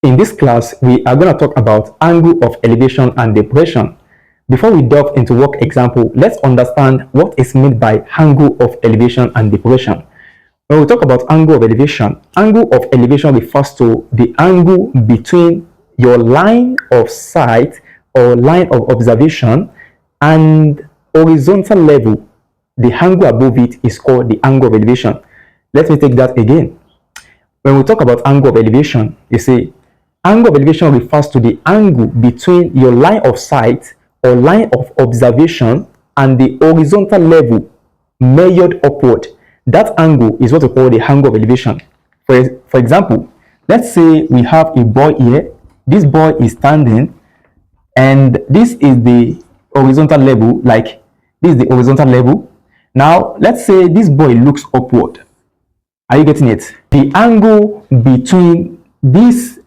In this class, we are going to talk about angle of elevation and depression. Before we delve into work example, let's understand what is meant by angle of elevation and depression. When we talk about angle of elevation refers to the angle between your line of sight or line of observation and horizontal level. The angle above it is called the angle of elevation. Let me take that again. When we talk about angle of elevation, you see, angle of elevation refers to the angle between your line of sight or line of observation and the horizontal level measured upward. That angle is what we call the angle of elevation. For example, let's say we have a boy here. This boy is standing, and this is the horizontal level, like this is the horizontal level. Now, let's say this boy looks upward. Are you getting it? The angle between this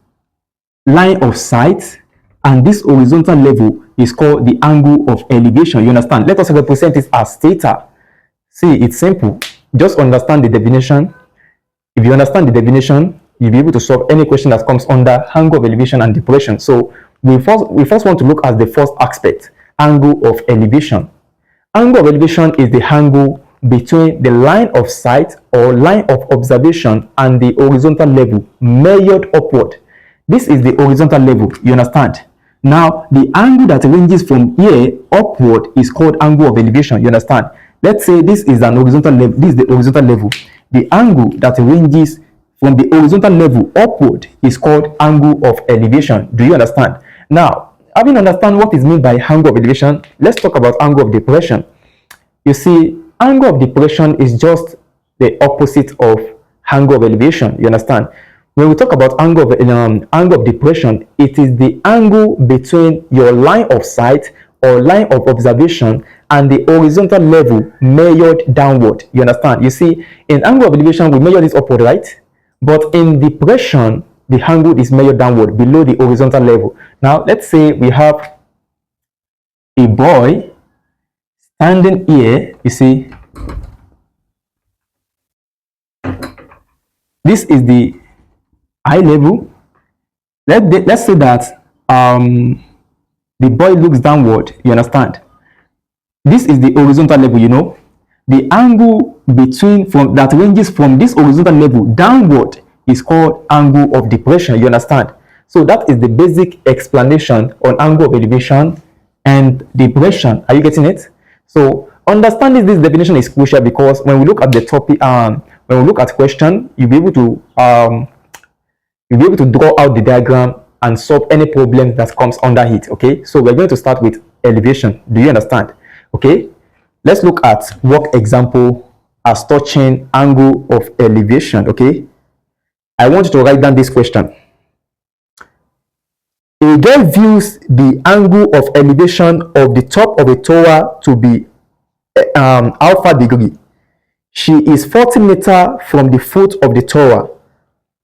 line of sight and this horizontal level is called the angle of elevation. You understand? Let us represent it as theta. See, it's simple. Just understand the definition. If you understand the definition, you'll be able to solve any question that comes under angle of elevation and depression. So we first want to look at the first aspect, angle of elevation. Angle of elevation is the angle between the line of sight or line of observation and the horizontal level measured upward. This is the horizontal level, you understand? Now, the angle that ranges from here upward is called angle of elevation, you understand? Let's say this is an horizontal level, this is the horizontal level. The angle that ranges from the horizontal level upward is called angle of elevation. Do you understand? Now, having understand what is meant by angle of elevation, let's talk about angle of depression. You see, angle of depression is just the opposite of angle of elevation, you understand? When we talk about angle of depression, it is the angle between your line of sight or line of observation and the horizontal level measured downward. You understand? You see, in angle of elevation, we measure this upward, right? But in depression, the angle is measured downward, below the horizontal level. Now, let's say we have a boy standing here. You see, this is the eye level. Let's say that the boy looks downward. You understand? This is the horizontal level, you know. The angle that ranges from this horizontal level downward is called angle of depression. You understand? So that is the basic explanation on angle of elevation and depression. Are you getting it? So understanding this definition is crucial, because when we look at the topic, when we look at question, you'll be able to draw out the diagram and solve any problem that comes under it. Okay, so we're going to start with elevation. Do you understand? Okay, let's look at work example as touching angle of elevation. Okay, I want you to write down this question. A girl views the angle of elevation of the top of a tower to be alpha degree. She is 40 meters from the foot of the tower,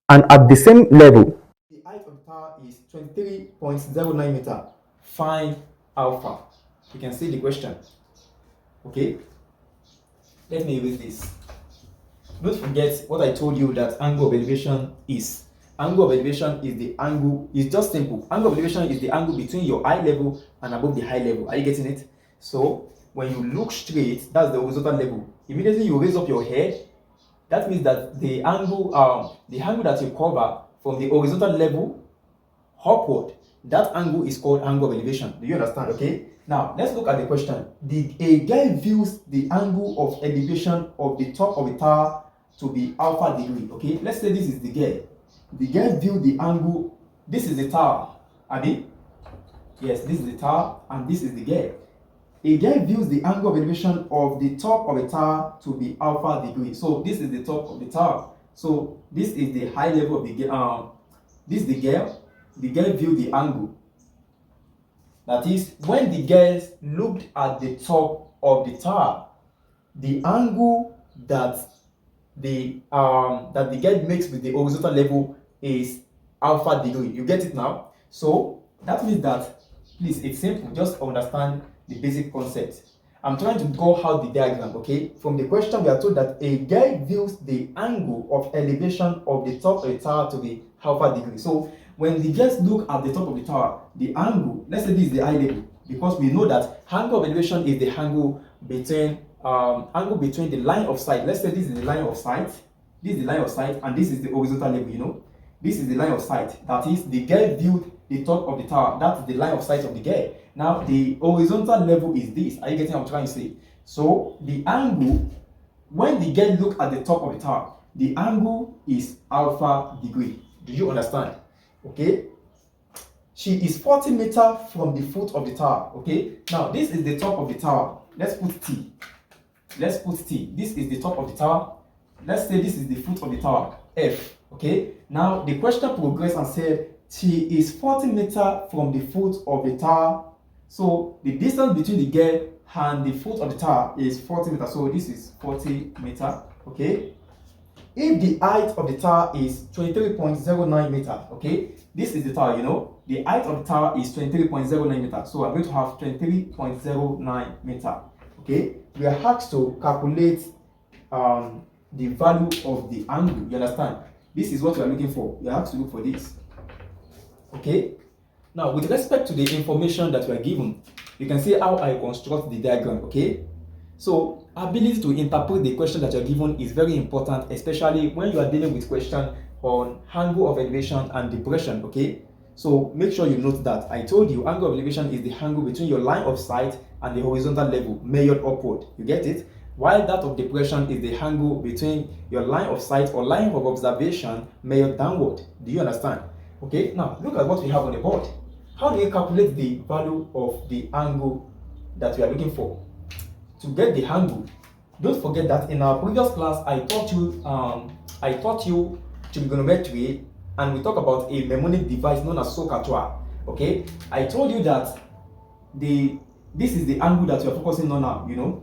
and at the same level, the height of the tower is 23.09 meters. Find alpha. You can see the question. Okay, let me erase this. Don't forget what I told you that angle of elevation is. Angle of elevation is the angle, it's just simple. Angle of elevation is the angle between your eye level and above the high level. Are you getting it? So when you look straight, that's the horizontal level. Immediately you raise up your head. That means that the angle that you cover from the horizontal level upward, that angle is called angle of elevation. Do you understand? Okay. Now let's look at the question. A guy views the angle of elevation of the top of the tower to be alpha degree. Okay. Let's say this is the guy. The guy viewed the angle. This is the tower. Abi? Yes, this is the tower, and this is the guy. A guy views the angle of elevation of the top of a tower to be alpha degree. So this is the top of the tower. So this is the high level of the this is the girl. The girl viewed the angle. That is, when the girls looked at the top of the tower, the angle that the girl makes with the horizontal level is alpha degree. You get it now? So that means that, please, it's simple. Just understand the basic concept. I'm trying to draw out the diagram. Okay, from the question we are told that a guy views the angle of elevation of the top of the tower to be alpha degree. So when the guests look at the top of the tower, the angle, let's say this is the eye level, because we know that angle of elevation is the angle between the line of sight. Let's say this is the line of sight, this is the line of sight, and this is the horizontal level, you know. This is the line of sight. That is, the girl viewed the top of the tower. That's the line of sight of the girl. Now, the horizontal level is this. Are you getting what I'm trying to say? So, the angle, when the girl look at the top of the tower, the angle is alpha degree. Do you understand? Okay. She is 40 meters from the foot of the tower. Okay. Now, this is the top of the tower. Let's put T. Let's put T. This is the top of the tower. Let's say this is the foot of the tower, F. Okay. Now, the question progressed and said she is 40 meters from the foot of the tower. So, the distance between the girl and the foot of the tower is 40 meters. So, this is 40 meters. Okay. If the height of the tower is 23.09 meters, okay, this is the tower, you know, the height of the tower is 23.09 meters. So I'm going to have 23.09 meters. Okay, we are asked to calculate the value of the angle. You understand? This is what we are looking for. We are asked to look for this. Okay, now with respect to the information that we are given, you can see how I construct the diagram. Okay, so ability to interpret the question that you're given is very important, especially when you are dealing with question on angle of elevation and depression. Okay, so make sure you note that I told you angle of elevation is the angle between your line of sight and the horizontal level measured upward. You get it? While that of depression is the angle between your line of sight or line of observation measured downward. Do you understand? Okay, now look at what we have on the board. How do we calculate the value of the angle that we are looking for? To get the angle, don't forget that in our previous class I taught you trigonometry, and we talk about a mnemonic device known as SOHCAHTOA. Okay, I told you that this is the angle that we are focusing on now. You know,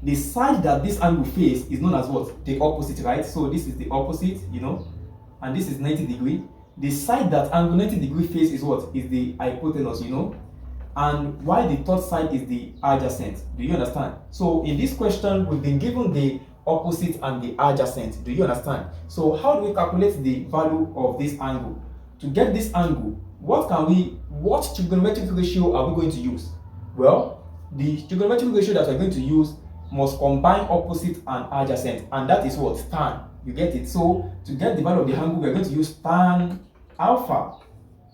the side that this angle face is known as what? The opposite, right? So this is the opposite, you know, and this is 90 degree. The side that angle 90 degree face is what? Is the hypotenuse, you know. And why the third side is the adjacent. Do you understand? So in this question, we've been given the opposite and the adjacent. Do you understand? So how do we calculate the value of this angle? To get this angle, what trigonometric ratio are we going to use? Well, the trigonometric ratio that we're going to use must combine opposite and adjacent, and that is what? Tan. You get it? So to get the value of the angle, we're going to use tan alpha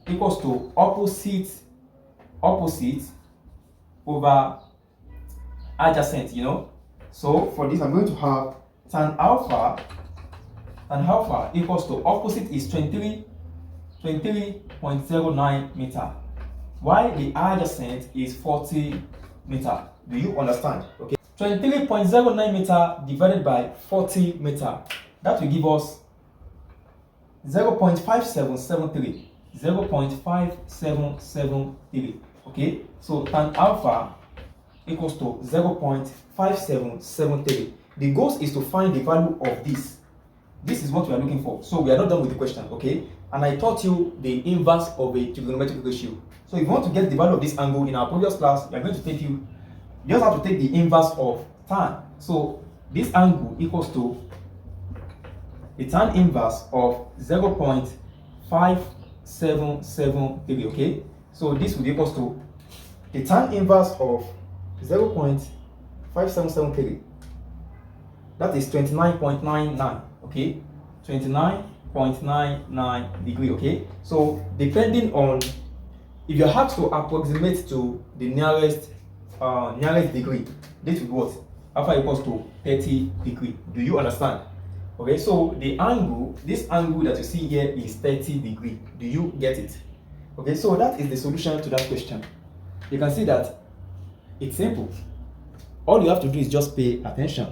equals to opposite over adjacent, you know. So for this, I'm going to have tan alpha equals to opposite is 23.09 meter, while the adjacent is 40 meter. Do you understand? Okay, 23.09 meter divided by 40 meter, that will give us 0.5773. 0.5773. Okay, so tan alpha equals to 0.5773. The goal is to find the value of this. This is what we are looking for. So we are not done with the question, okay? And I taught you the inverse of a trigonometric ratio. So if you want to get the value of this angle in our previous class, we are going to take you just have to take the inverse of tan. So this angle equals to the tan inverse of 0.5773. Okay, so this will be equals to the tan inverse of 0.5773. That is 29.99. Okay, 29.99 degree. Okay, so depending on if you have to approximate to the nearest degree, this will be what? Alpha equals to 30 degree. Do you understand? Okay, so the angle, this angle that you see here is 30 degree. Do you get it? Okay, so that is the solution to that question. You can see that it's simple. All you have to do is just pay attention.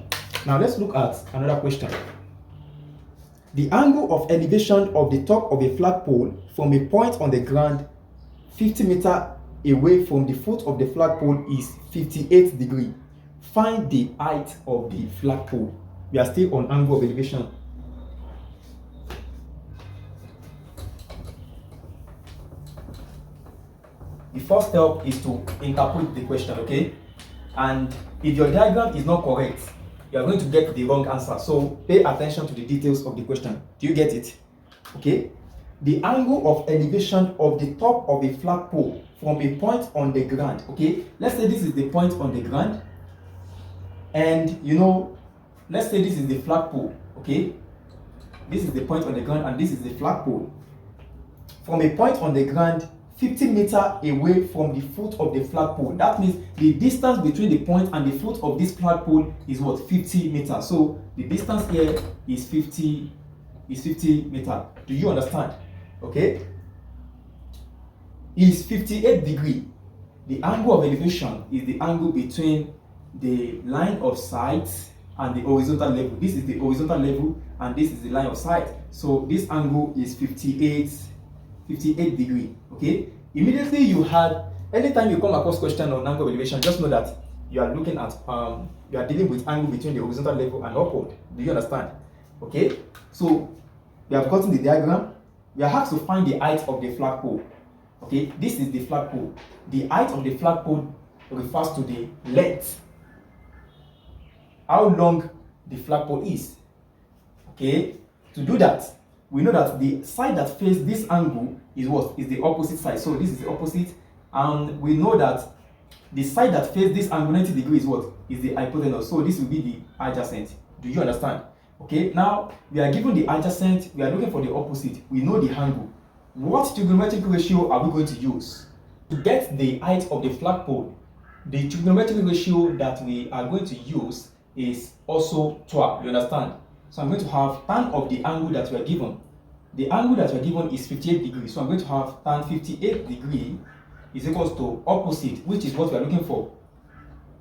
Now let's look at another question. The angle of elevation of the top of a flagpole from a point on the ground 50 meters away from the foot of the flagpole is 58 degree. Find the height of the flagpole. We are still on angle of elevation. The first step is to interpret the question, okay? And if your diagram is not correct, you are going to get the wrong answer. So pay attention to the details of the question. Do you get it? Okay? the angle of elevation of the top of a flagpole from a point on the ground. Okay, let's say this is the point on the ground, and let's say this is the flagpole. Okay, this is the point on the ground and this is the flagpole. From a point on the ground 50 meters away from the foot of the flagpole, that means the distance between the point and the foot of this flagpole is what? 50 meters. So the distance here is 50 meters. Do you understand? Okay, is 58 degrees. The angle of elevation is the angle between the line of sight and the horizontal level. This is the horizontal level and this is the line of sight. So this angle is 58 degrees. Okay, immediately you had, anytime you come across question on angle of elevation, just know that you are looking at you are dealing with angle between the horizontal level and upward. Do you understand? Okay, so we have gotten the diagram. We are asked to find the height of the flagpole. Okay, this is the flagpole. The height of the flagpole refers to the length, how long the flagpole is. Okay, to do that, we know that the side that faces this angle is what? Is the opposite side. So this is the opposite, and we know that the side that faces this angle 90 degrees is what? Is the hypotenuse. So this will be the adjacent. Do you understand? Okay, now we are given the adjacent, we are looking for the opposite. We know the angle. What trigonometric ratio are we going to use to get the height of the flagpole? The trigonometric ratio that we are going to use is also 12. You understand? So I'm going to have tan of the angle that we are given. The angle that we are given is 58 degrees. So I'm going to have tan 58 degrees is equals to opposite, which is what we are looking for.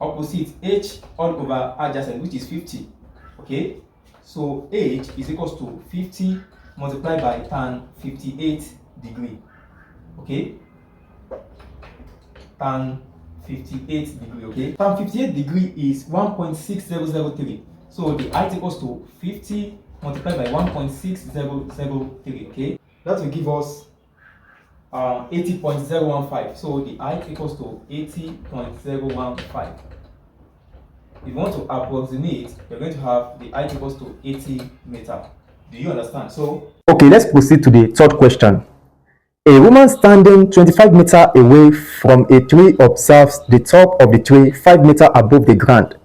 Opposite h all over adjacent, which is 50. Okay, so h is equals to 50 multiplied by tan 58 degree. Okay, tan 58 degree. Okay, tan 58 degree is 1.6003. So the height equals to 50 multiplied by 1.6003. Okay, that will give us 80.015. So the height equals to 80.015. If you want to approximate, you're going to have the height equals to 80 meters. Do you understand? So okay, let's proceed to the third question. A woman standing 25 meters away from a tree observes the top of the tree 5 meters above the ground.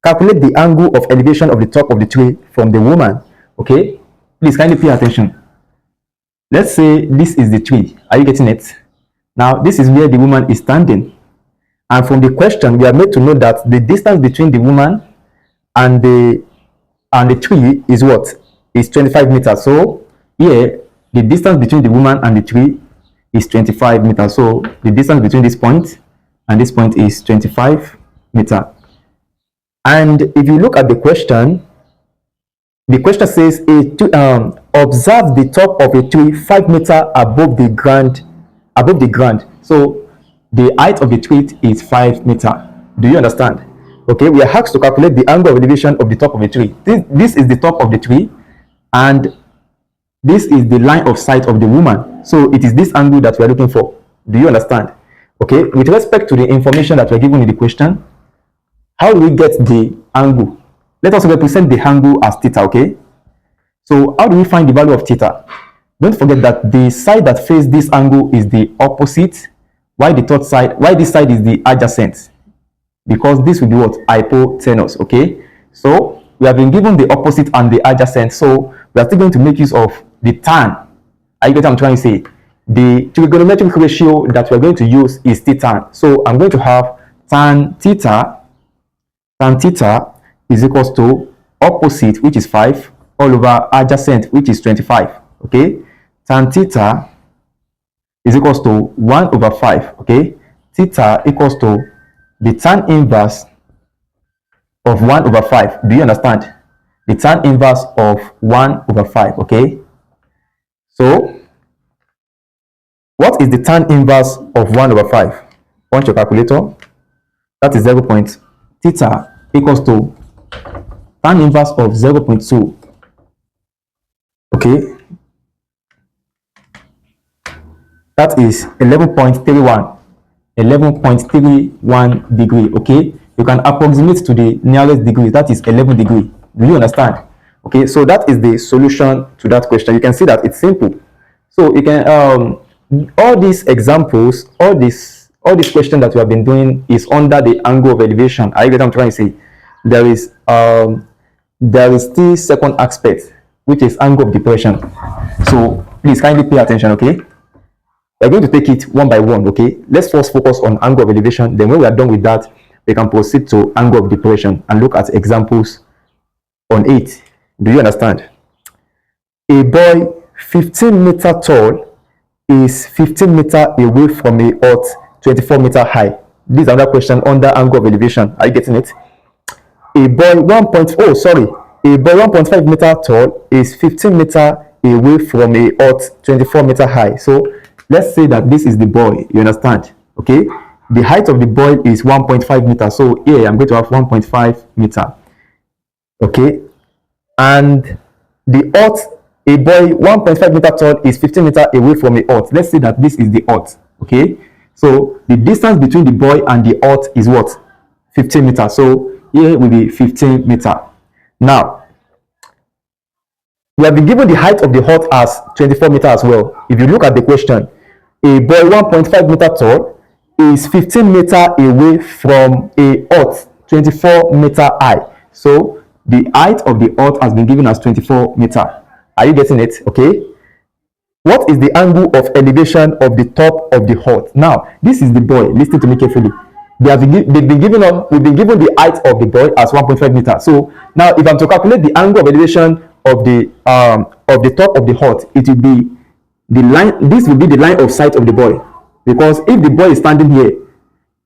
Calculate the angle of elevation of the top of the tree from the woman. Okay, please kindly pay attention. Let's say this is the tree. Are you getting it? Now this is where the woman is standing, and from the question we are made to know that the distance between the woman and the tree is what? Is 25 meters. So here the distance between the woman and the tree is 25 meters. So the distance between this point and this point is 25 meters. And if you look at the question says observe the top of a tree 5 meters above the ground. So the height of the tree is 5 meters. Do you understand? Okay, we are asked to calculate the angle of elevation of the top of a tree. This is the top of the tree, and this is the line of sight of the woman. So it is this angle that we are looking for. Do you understand? Okay, with respect to the information that we are given in the question, how do we get the angle? Let us represent the angle as theta. Okay, so how do we find the value of theta? Don't forget that the side that faces this angle is the opposite, while this side is the adjacent, because this will be what? Hypotenuse. Okay, so we have been given the opposite and the adjacent, so we are still going to make use of the tan. Are you getting what I'm trying to say? The trigonometric ratio that we are going to use is theta. So I'm going to have tan theta is equals to opposite, which is 5, all over adjacent, which is 25. Okay, tan theta is equals to 1 over 5. Okay, theta equals to the tan inverse of 1 over 5. Do you understand? The tan inverse of 1 over 5. Okay, so what is the tan inverse of 1 over 5? Want your calculator? That is 0. Theta equals to tan inverse of 0.2. Okay, that is 11.31 degree. Okay, you can approximate to the nearest degree, that is 11 degree. Do you understand? Okay, so that is the solution to that question. You can see that it's simple. So you can all these examples, all these questions that we have been doing is under the angle of elevation. I get what I'm trying to say. There is still second aspect, which is angle of depression. So please kindly pay attention, okay? We're going to take it one by one, okay? Let's first focus on angle of elevation. Then when we are done with that, we can proceed to angle of depression and look at examples on it. Do you understand? A boy 15-meter tall is 15-meter away from a earth 24-meter high. This is another question under angle of elevation. Are you getting it? A boy 1.5-meter tall is 15-meter away from a earth 24-meter high. So let's say that this is the boy. You understand? Okay. The height of the boy is 1.5 meters. So here I'm going to have 1.5 meter. Okay. And the earth, a boy 1.5 meter tall is 15 meter away from the earth. Let's say that this is the earth. Okay. So the distance between the boy and the earth is what? 15 meters. So here will be 15 meter. Now, we have been given the height of the earth as 24 meter as well. If you look at the question, a boy 1.5 meter tall is 15 meter away from a earth 24 meter high. So the height of the earth has been given as 24 meter. Are you getting it? Okay. What is the angle of elevation of the top of the earth? Now, this is the boy. Listen to me carefully. We've been given the height of the boy as 1.5 meter. So now, if I'm to calculate the angle of elevation of the top of the earth, it will be the line. This will be the line of sight of the boy, because if the boy is standing here,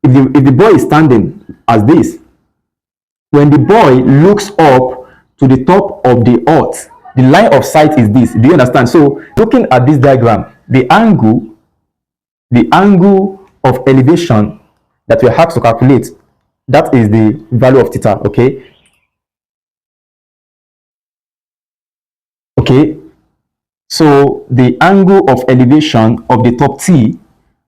if the boy is standing as this, when the boy looks up to the top of the earth, the line of sight is this. Do you understand? So looking at this diagram, the angle of elevation that we have to calculate, that is the value of theta. Okay. So the angle of elevation of the top T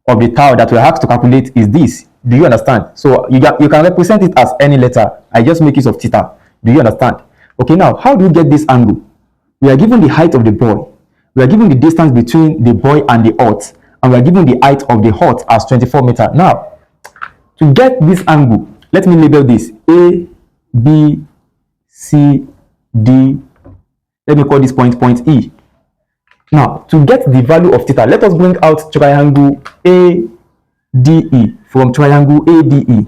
of the tower that we have to calculate is this. Do you understand? So you can represent it as any letter. I just make use of theta. Do you understand? Okay, now how do we get this angle? We are given the height of the boy. We are given the distance between the boy and the earth. And we are given the height of the earth as 24 meters. Now, to get this angle, let me label this A, B, C, D. Let me call this point E. Now, to get the value of theta, let us bring out triangle ADE from triangle ADE.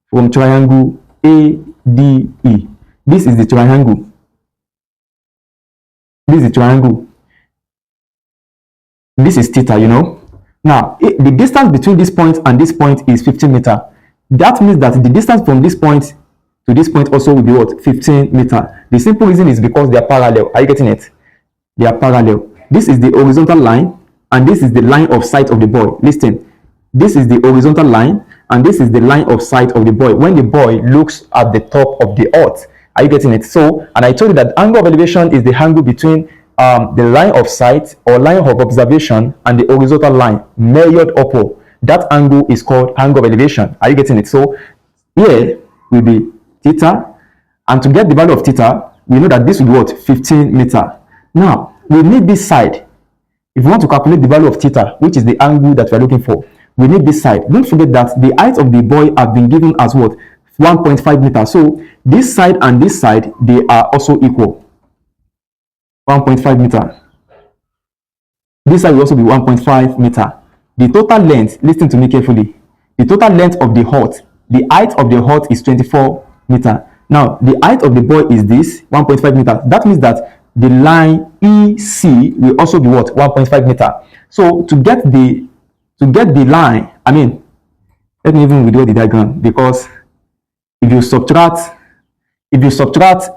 From triangle ADE. This is the triangle. This is the triangle. This is theta, you know. Now, the distance between this point and this point is 15 meters. That means that the distance from this point to this point also will be what? 15 meters. The simple reason is because they are parallel. Are you getting it? They are parallel. This is the horizontal line, and this is the line of sight of the boy. Listen, this is the horizontal line, and this is the line of sight of the boy when the boy looks at the top of the earth. Are you getting it? So, and I told you that angle of elevation is the angle between the line of sight or line of observation and the horizontal line measured upward. That angle is called angle of elevation. Are you getting it? So here will be theta, and to get the value of theta, we know that this will be what? 15 meters. Now, we need this side. If we want to calculate the value of theta, which is the angle that we are looking for, we need this side. Don't forget that the height of the boy have been given as what? 1.5 meters. So this side and this side, they are also equal. 1.5 meter. This side will also be 1.5 meter. The total length, listen to me carefully. The total length of the earth, the height of the earth is 24 meters. Now, the height of the boy is this, 1.5 meters. That means that the line EC will also be what? 1.5 meters. So to get the line, I mean, let me even redraw the diagram, because if you subtract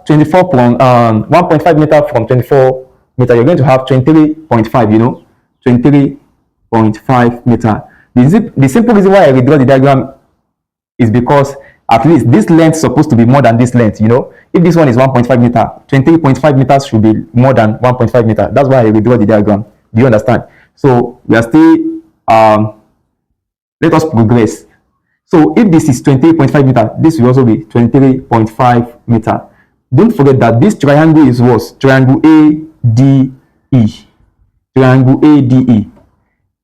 24 from 1.5 meter from 24 meter, you're going to have 23.5, you know, 23.5 meter. The simple reason why I redraw the diagram is because at least this length is supposed to be more than this length, you know. If this one is 1.5 meter, 23.5 meters should be more than 1.5 meter. That's why I redraw the diagram. Do you understand? So we are still, let us progress. So if this is 28.5 meter, this will also be 23.5 meter. Don't forget that this triangle is what? Triangle ADE. triangle ADE.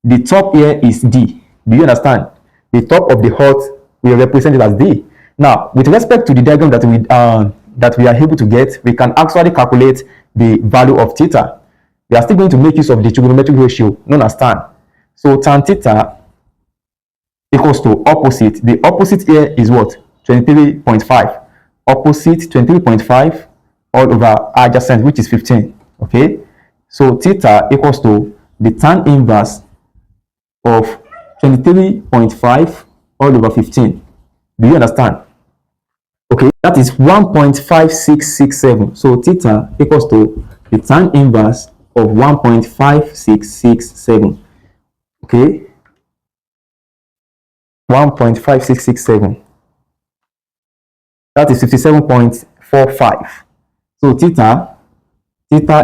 The top here is D. Do you understand? The top of the hut, we represent it as D. Now, with respect to the diagram that we are able to get, we can actually calculate the value of theta. We are still going to make use of the trigonometric ratio known as tan. So tan theta equals to opposite. The opposite here is what? 23.5. Opposite 23.5 all over adjacent, which is 15. Okay. So theta equals to the tan inverse of 23.5 all over 15. Do you understand? Okay, that is 1.5667. So theta equals to the tan inverse of 1.5667. Okay, 1.5667. That is 57.45. So theta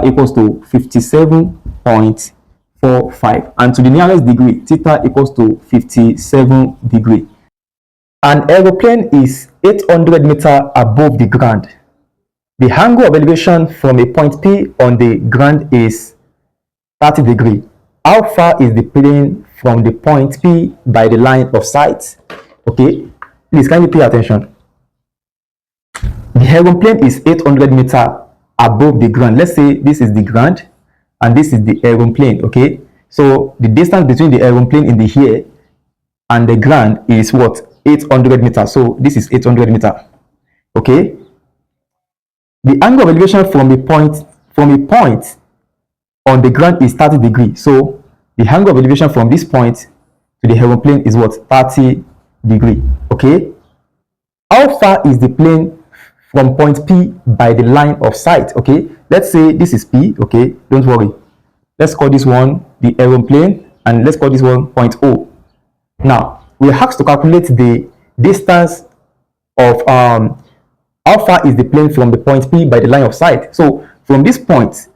equals to 57.45, and to the nearest degree, theta equals to 57 degree. An aeroplane is 800 meters above the ground. The angle of elevation from a point P on the ground is 30 degree. How far is the plane from the point P by the line of sight? Okay, please kindly pay attention. The aeroplane is 800 meters above the ground. Let's say this is the ground and this is the aeroplane. Okay, so the distance between the aeroplane in the air and the ground is what? 800 meters. So this is 800 meters. Okay, the angle of elevation from a point on the ground is 30 degrees. So the angle of elevation from this point to the aeroplane is what? 30 degrees. Okay, how far is the plane from point P by the line of sight? Okay, let's say this is P. Okay, don't worry, let's call this one the aeroplane, and let's call this one point O. Now we are asked to calculate the distance of how far is the plane from the point P by the line of sight. So from this point,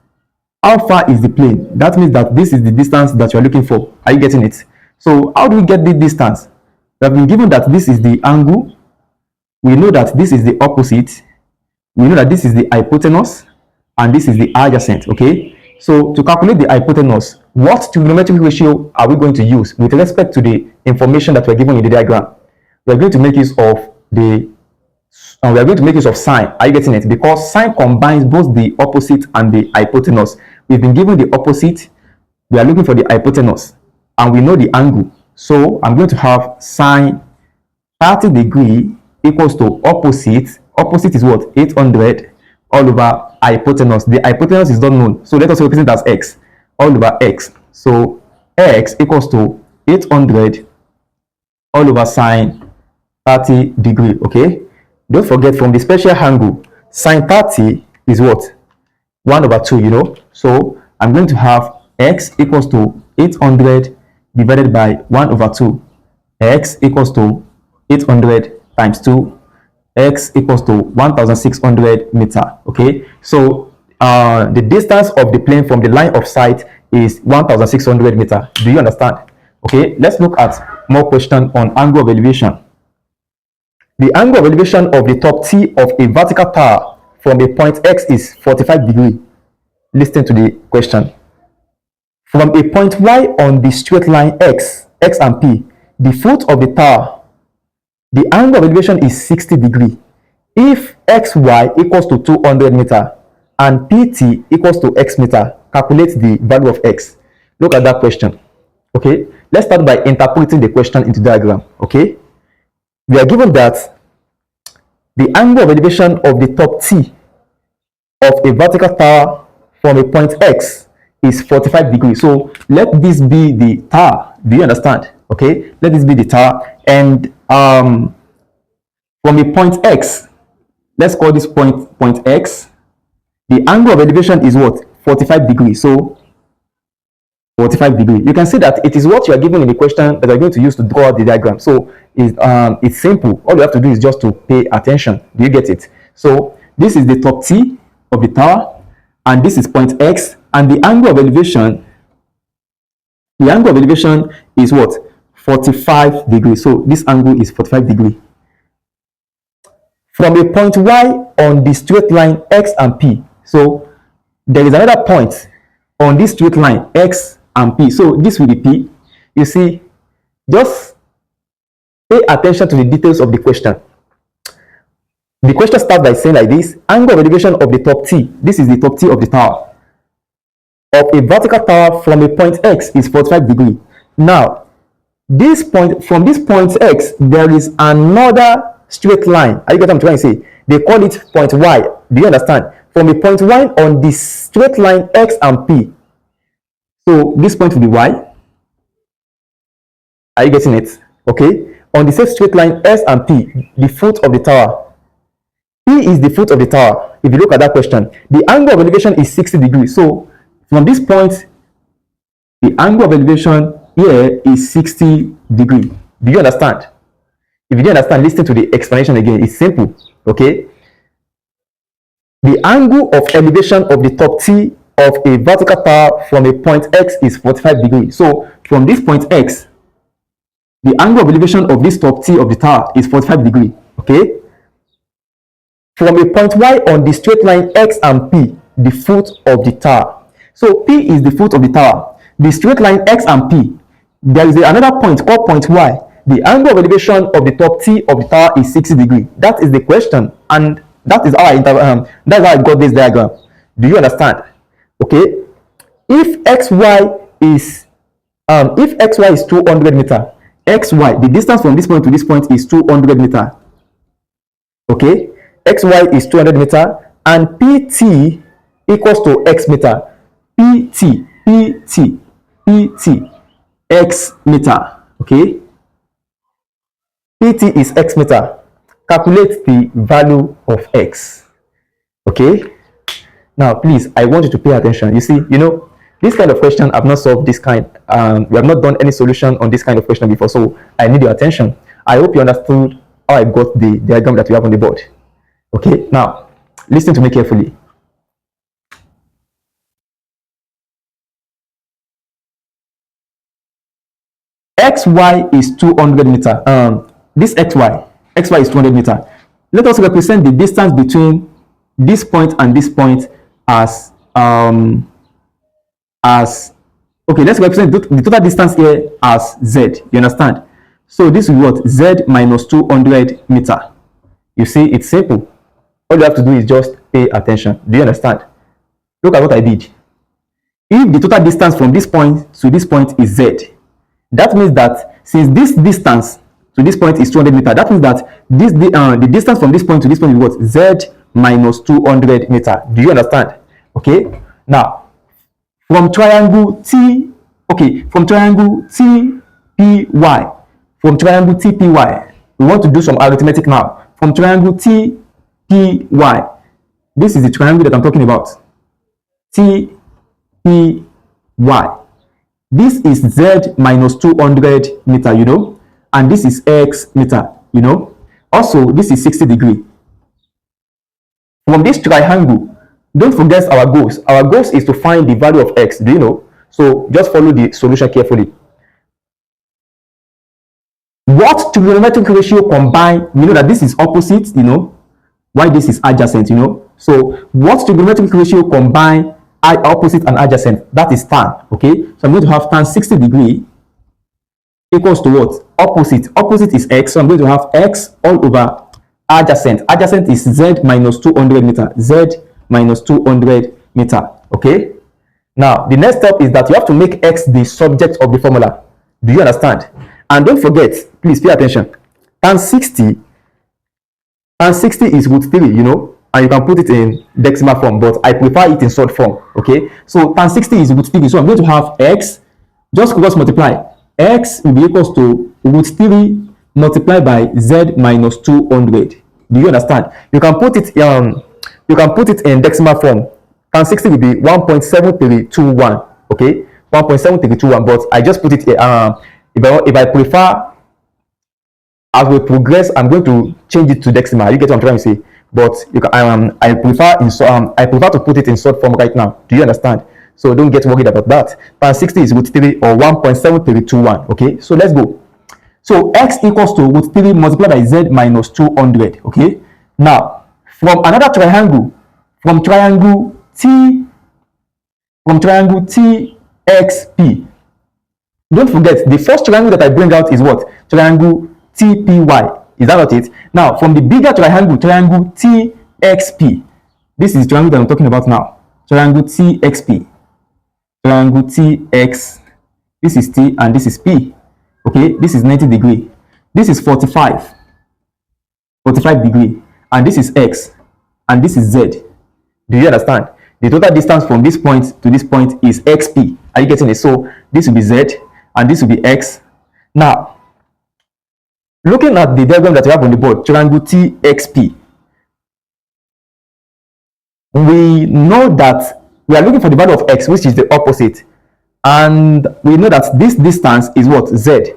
how far is the plane? That means that this is the distance that you are looking for. Are you getting it? So how do we get the distance? We have been given that this is the angle. We know that this is the opposite. We know that this is the hypotenuse and this is the adjacent. Okay, so to calculate the hypotenuse, what trigonometric ratio are we going to use with respect to the information that we're given in the diagram? We are going to make use of sine. Are you getting it? Because sine combines both the opposite and the hypotenuse. We've been given the opposite, we are looking for the hypotenuse, and we know the angle. So I'm going to have sine 30 degree equals to opposite. Opposite is what? 800 all over hypotenuse. The hypotenuse is not known, so let us represent as x all over x. So x equals to 800 all over sine 30 degree. Okay, don't forget, from the special angle, sine 30 is what? 1 over 2, you know. So I'm going to have x equals to 800 divided by 1 over 2. X equals to 800 times 2. X equals to 1600 meter. Okay, so the distance of the plane from the line of sight is 1600 meter. Do you understand? Okay, let's look at more question on angle of elevation. The angle of elevation of the top T of a vertical tower from a point X is 45 degrees. Listen to the question. From a point Y on the straight line X and P, the foot of the tower, the angle of elevation is 60 degrees. If XY equals to 200 meter and PT equals to X meter, calculate the value of X. Look at that question. Okay, let's start by interpreting the question into diagram. Okay, we are given that the angle of elevation of the top T of a vertical tower from a point X is 45 degrees. So let this be the tower. Do you understand? Okay, let this be the tower, and from a point X, let's call this point X, the angle of elevation is what? 45 degrees. So 45 degrees. You can see that it is what you are given in the question that I'm going to use to draw the diagram. So it's simple. All you have to do is just to pay attention. Do you get it? So this is the top T of the tower, and this is point X, and the angle of elevation is what? 45 degrees. So this angle is 45 degrees. From a point Y on the straight line X and P, so there is another point on this straight line x and p. So this will be p. You see, just pay attention to the details of the question. The question starts by saying like this: angle of elevation of the top T, this is the top T of the tower, of a vertical tower from a point X is 45 degrees. Now, this point, from this point X, there is another straight line. Are you getting what I'm trying to say? They call it point Y. Do you understand? From a point Y on this straight line X and P. So this point will be Y. Are you getting it? Okay. On the same straight line S and P, the foot of the tower. P is the foot of the tower. If you look at that question, the angle of elevation is 60 degrees. So from this point, the angle of elevation here is 60 degrees. Do you understand? If you don't understand, listen to the explanation again. It's simple. Okay. The angle of elevation of the top T of a vertical tower from a point X is 45 degrees. So from this point X, the angle of elevation of this top T of the tower is 45 degrees. Okay. From a point Y on the straight line X and P, the foot of the tower. So P is the foot of the tower. The straight line X and P, there is another point called point Y. The angle of elevation of the top T of the tower is 60 degrees. That is the question, and that is how I got this diagram. Do you understand? Okay. If xy is 200 meter, xy, the distance from this point to this point is 200 meter. Okay. Xy is 200 meter and pt equals to x meter. pt x meter. Okay, pt is x meter. Calculate the value of x. Okay, now please, I want you to pay attention. You see, this kind of question, I've not solved this kind. We have not done any solution on this kind of question before, so I need your attention. I hope you understood how I got the diagram that we have on the board. Okay, now listen to me carefully. XY is 200 meter. This XY is 200 meter. Let us represent the distance between this point and this point as okay. Let's represent the total distance here as Z. You understand? So this is what Z minus 200 meter. You see, it's simple. All you have to do is just pay attention. Do you understand? Look at what I did. If the total distance from this point to this point is Z, that means that since this distance to this point is 200 meter, that means that the distance from this point to this point is what? Z minus 200 meter. Do you understand? Okay. Now, from triangle T, okay, from triangle TPY, we want to do some arithmetic now. From triangle TPY, this is the triangle that I'm talking about. TPY. This is Z minus 200 meter, and this is X meter, Also, this is 60 degrees. From this triangle, don't forget our goals. Our goals is to find the value of X. Do you know? So just follow the solution carefully. What trigonometric ratio combine? You know that this is opposite, why this is adjacent, So what trigonometric ratio combine opposite and adjacent? That is tan. Okay, so I'm going to have tan 60 degrees equals to what? Opposite. Opposite is x, so I'm going to have x all over adjacent. Adjacent is Z minus 200 meter. Z minus 200 meter. Okay. Now the next step is that you have to make x the subject of the formula. Do you understand? And don't forget, please pay attention. Tan 60 is root 3, and you can put it in decimal form, but I prefer it in short form. Okay, so tan 60 is root 3, so I'm going to have x, just cross multiply. X will be equals to root 3 multiplied by Z minus 200. Do you understand? You can put it in decimal form. Tan 60 will be 1.7321. Okay, 1.7321, but I just put it here. If I prefer, as we progress, I'm going to change it to decimal. You get what I'm trying to say? But I prefer to put it in short form right now. Do you understand? So don't get worried about that. Tan 60 is root 3 or 1.7321. Okay, so let's go. So x equals to root 3 multiplied by Z minus 200. Okay, now from another triangle, from triangle from triangle TXP. Don't forget, the first triangle that I bring out is what? Triangle TPY. Is that not it? Now, from the bigger triangle, triangle TXP. This is the triangle that I'm talking about now. Triangle TXP. Triangle TX. This is T and this is P. Okay, this is 90 degree. This is 45 degree. And this is X. And this is Z. Do you understand? The total distance from this point to this point is XP. Are you getting it? So this will be Z and this will be X. Now, looking at the diagram that you have on the board, triangle TXP, we know that we are looking for the value of X, which is the opposite. And we know that this distance is what? Z.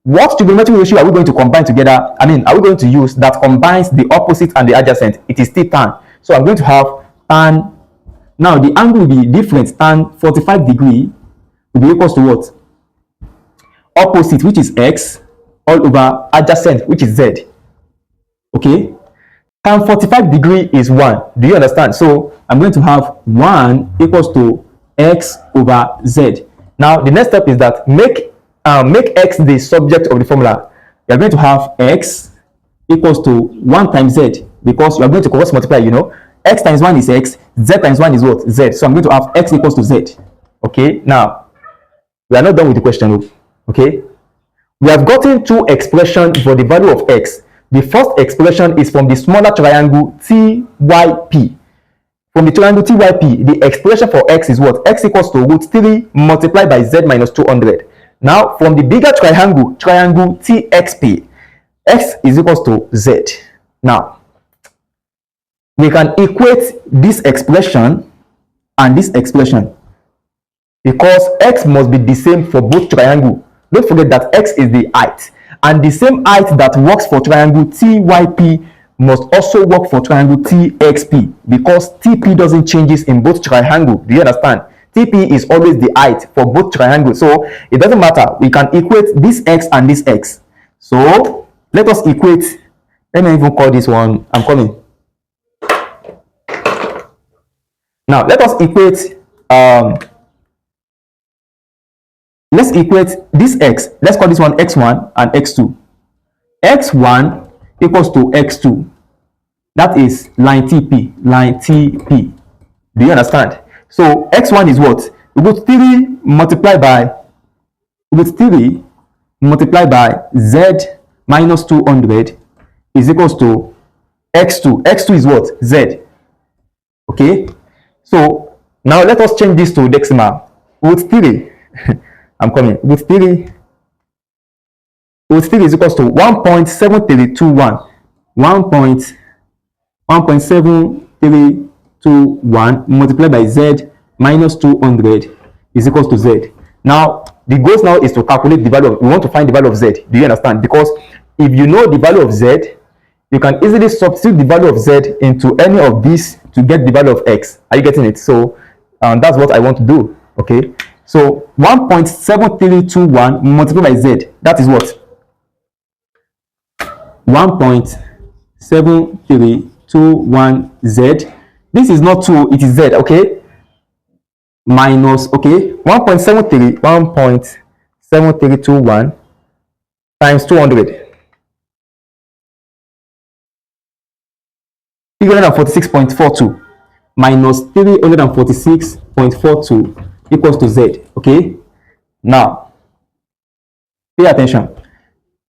What trigonometric ratio are we going to combine together? I mean, are we going to use that combines the opposite and the adjacent? It is T tan. So I'm going to have tan. Now the angle will be different. Tan 45 degree will be equals to what? Opposite, which is X, all over adjacent, which is Z. Okay? Tan 45 degree is 1. Do you understand? So I'm going to have 1 equals to X over Z. Now the next step is that make X the subject of the formula. You are going to have X equals to 1 times Z, because you are going to cross multiply, you know. X times 1 is X, Z times 1 is what? Z. So I'm going to have X equals to Z. Okay, now we are not done with the question. Okay, we have gotten two expressions for the value of X. The first expression is from the smaller triangle TYP. From the triangle TYP, the expression for X is what? X equals to root 3 multiplied by Z minus 200. Now, from the bigger triangle, triangle TXP, X is equals to Z. Now, we can equate this expression and this expression, because X must be the same for both triangles. Don't forget that X is the height, and the same height that works for triangle TYP must also work for triangle TXP, because TP doesn't change in both triangles. Do you understand? TP is always the height for both triangles, so it doesn't matter. We can equate this X and this X. So let us equate. Let me even call this one. I'm coming. Now let us equate. Let's equate this X. Let's call this one X1 and X2. X1 equals to X2. That is line TP. Line TP. Do you understand? So X1 is what? Root 3 multiplied by Z minus 200 is equals to X2. X2 is what? Z. Okay. So now let us change this to decimal. Root 3. I'm coming. Root 3 is equals to 1.7321. 1.7321 multiplied by Z minus 200 is equals to Z. Now the goal now is to calculate the value we want to find the value of Z. Do you understand? Because if you know the value of Z, you can easily substitute the value of Z into any of these to get the value of X. Are you getting it? So that's what I want to do. Okay, so 1.7321 multiplied by Z, that is what? 1.7321Z. This is not 2, it is Z. Okay, minus, okay, 1.7321 times 200. 346.42 minus 346.42 equals to Z. Okay, now pay attention.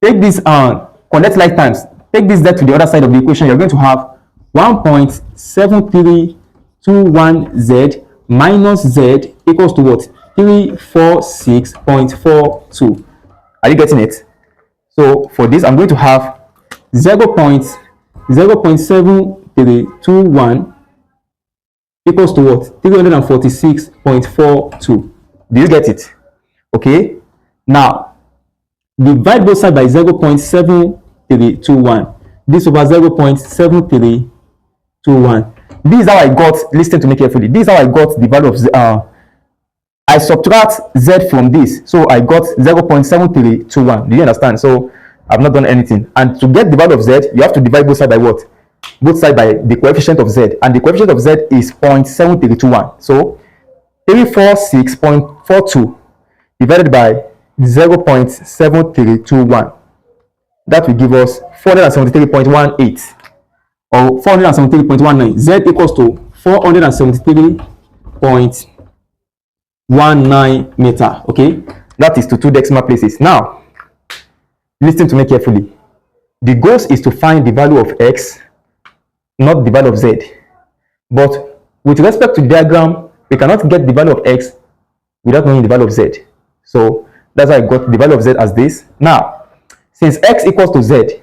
Take this connect like times. Take this Z to the other side of the equation. You're going to have 1.7321Z minus Z equals to what? 346.42. Are you getting it? So for this, I'm going to have 0.7321 equals to what? 346.42. Do you get it? Okay. Now divide both sides by 0.7321. This over 0.7321. This is how I got, listen to me carefully, this is how I got the value of Z. I subtract Z from this, so I got 0.7321. Do you understand? So I've not done anything. And to get the value of Z, you have to divide both sides by what? Both sides by the coefficient of Z, and the coefficient of Z is 0.7321. So 346.42 divided by 0.7321. That will give us 473.18 or 473.19. Z equals to 473.19 meter. Okay, that is to 2 decimal places. Now, listen to me carefully. The goal is to find the value of x, not the value of z. But with respect to the diagram, we cannot get the value of x without knowing the value of z. So that's why I got the value of z as this. Now, since x equals to z,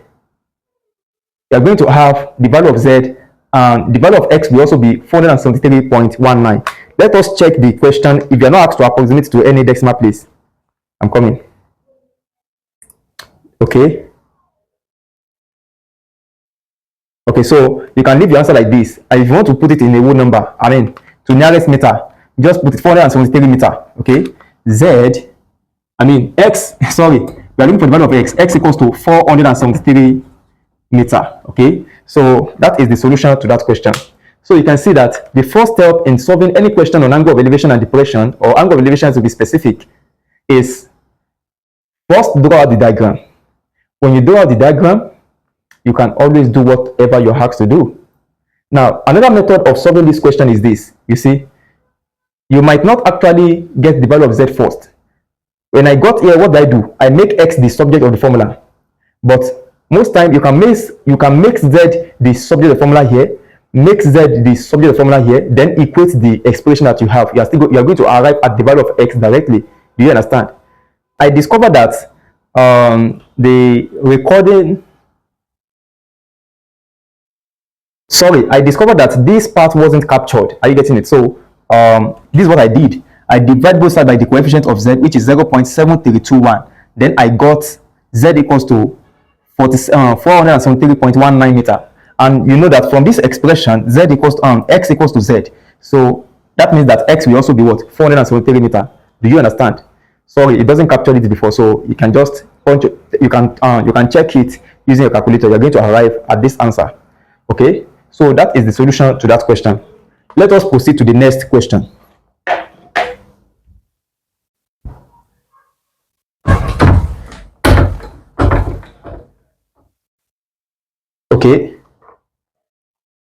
we are going to have the value of z, and the value of x will also be 473.19. Let us check the question. If you are not asked to approximate to any decimal place, I'm coming. Okay. Okay, so you can leave your answer like this. And if you want to put it in a whole number, I mean, to nearest meter, just put it 473 meter. Okay. Z, I mean, x, sorry, we are looking for the value of x. X equals to 473 meter. Okay. So that is the solution to that question. So you can see that the first step in solving any question on angle of elevation and depression, or angle of elevation to be specific, is first draw out the diagram. When you draw out the diagram, you can always do whatever you're asked to do. Now, another method of solving this question is this. You see, you might not actually get the value of z first. When I got here, what do I do? I make x the subject of the formula. But most time you can make z the subject of the formula here, make z the subject of the formula here, then equate the expression that you have. You are going to arrive at the value of x directly. Do you understand? I discovered that I discovered that this part wasn't captured. Are you getting it? So this is what I did. I divide both sides by the coefficient of z, which is 0.7321. Then I got z equals to 473.19 meter. And you know that from this expression, z equals to, x equals to z. So that means that x will also be what? 473 meter. Do you understand? Sorry, it doesn't capture it before, so you can just you can check it using your calculator. You're going to arrive at this answer. Okay, so that is the solution to that question. Let us proceed to the next question. Okay,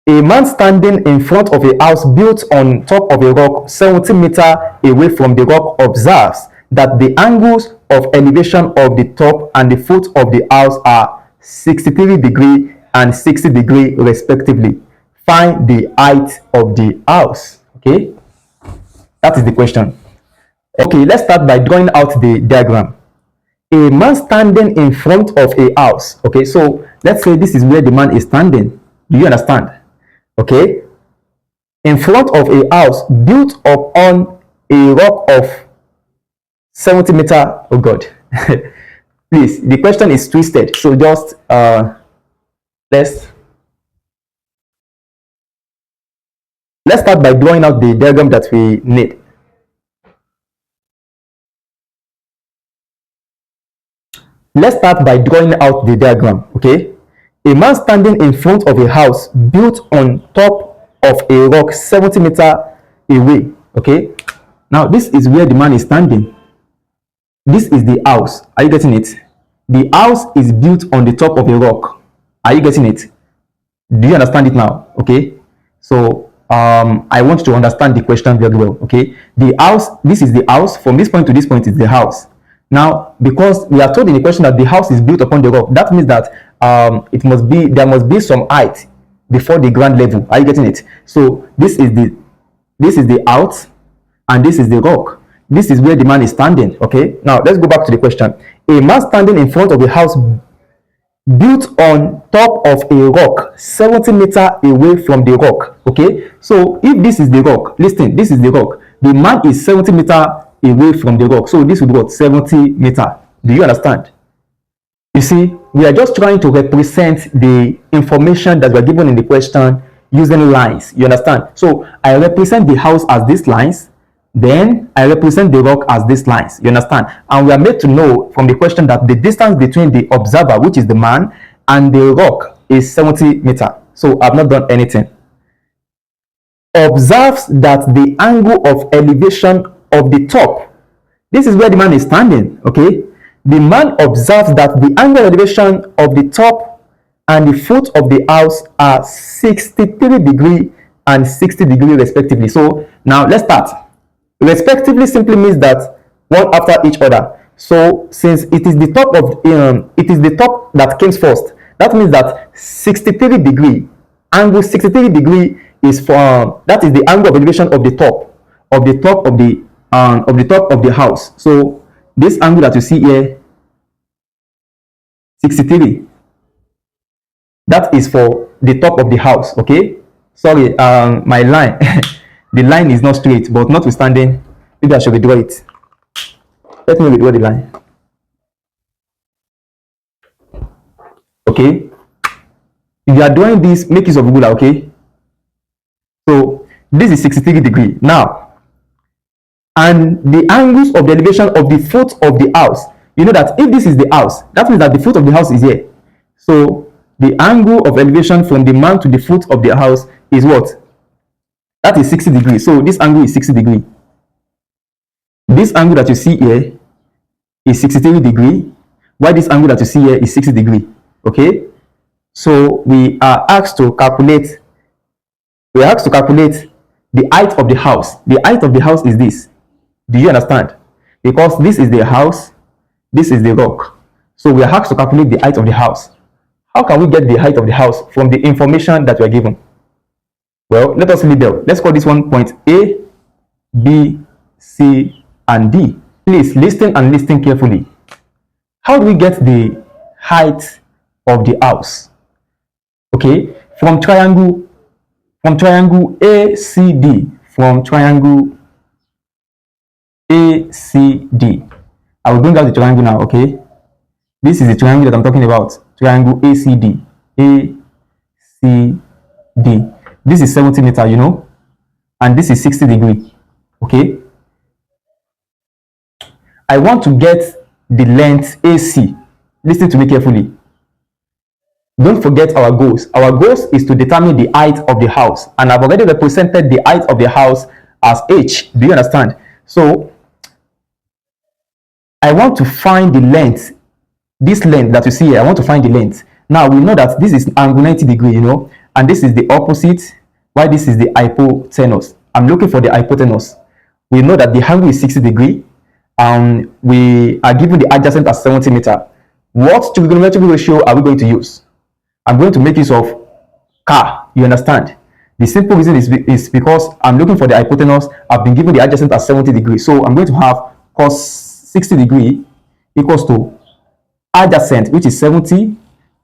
a man standing in front of a house built on top of a rock 70 meters away from the rock observes that the angles of elevation of the top and the foot of the house are 63 degree and 60 degree respectively. Find the height of the house. Okay, that is the question. Okay, let's start by drawing out the diagram. A man standing in front of a house. Okay, so let's say this is where the man is standing. Do you understand? Okay, in front of a house built upon a rock of 70 meter. Oh God. Please, the question is twisted, so just let's start by drawing out the diagram that we need. Let's start by drawing out the diagram. Okay, a man standing in front of a house built on top of a rock 70 meters away. Okay, now this is where the man is standing. This is the house. Are you getting it? The house is built on the top of a rock. Are you getting it? Do you understand it now? Okay, so I want you to understand the question very well. Okay, the house, this is the house. From this point to this point is the house. Now, because we are told in the question that the house is built upon the rock, that means that there must be some height before the ground level. Are you getting it? So this is the house, and this is the rock. This is where the man is standing. Okay, now let's go back to the question. A man standing in front of a house built on top of a rock 70 meters away from the rock. Okay, so if this is the rock, listen, this is the rock. The man is 70 meters away from the rock, so this would be what? 70 meters. Do you understand? You see, we are just trying to represent the information that we're given in the question using lines. You understand? So I represent the house as these lines, then I represent the rock as these lines. You understand? And we are made to know from the question that the distance between the observer, which is the man, and the rock is 70 meters. So I've not done anything. observes that the angle of elevation of the top, this is where the man is standing, okay? The man observes that the angle of elevation of the top and the foot of the house are 63 degree and 60 degree respectively. So now let's start. Respectively simply means that one after each other. So since it is the top of it is the top that comes first, that means that 63 degree, angle 63 degree is for that is the angle of elevation of the top of the top of the top of the house. So this angle that you see here, 63, that is for the top of the house. Okay, sorry, my line the line is not straight, but notwithstanding, maybe I should redraw it. Let me redraw the line. Okay, if you are doing this, make use of ruler. Okay, so this is 63 degree now, and the angles of the elevation of the foot of the house, you know that if this is the house, that means that the foot of the house is here. So the angle of elevation from the man to the foot of the house is what? That is 60 degrees. So this angle is 60 degree. This angle that you see here is 63 degree, while this angle that you see here is 60 degree. Okay, so we are asked to calculate the height of the house. The height of the house is this. Do you understand? Because this is the house, this is the rock. So we are asked to calculate the height of the house. How can we get the height of the house from the information that we are given? Well, let us label. Let's call this one point A, B, C, and D. Please listen and listen carefully. How do we get the height of the house? Okay, from triangle ACD, from triangle ACD. I will bring out the triangle now. Okay, this is the triangle that I'm talking about. Triangle ACD. ACD. This is 70 meter, you know, and this is 60 degree. Okay, I want to get the length AC. Listen to me carefully. Don't forget our goals. Our goals is to determine the height of the house, and I've already represented the height of the house as H. Do you understand? So I want to find the length. This length that you see here, I want to find the length. Now we know that this is angle 90 degree, you know, and this is the opposite, while this is the hypotenuse. I'm looking for the hypotenuse. We know that the angle is 60 degree, and we are given the adjacent as 70 meter. What trigonometric ratio are we going to use? I'm going to make use of car. You understand? The simple reason is because I'm looking for the hypotenuse. I've been given the adjacent as 70 degrees. So I'm going to have cos 60 degree equals to adjacent, which is 70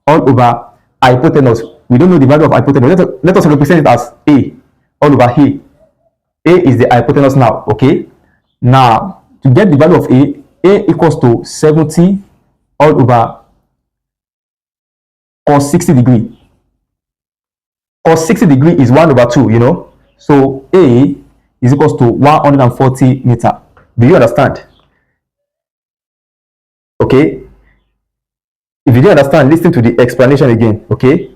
all over hypotenuse. We don't know the value of hypotenuse. Let us represent it as A all over A. A is the hypotenuse now. Okay. Now, to get the value of A equals to 70 all over cos 60 degree. Cos 60 degree is 1 over 2, you know. So A is equals to 140 meter. Do you understand? Okay. If you don't understand, listen to the explanation again. Okay.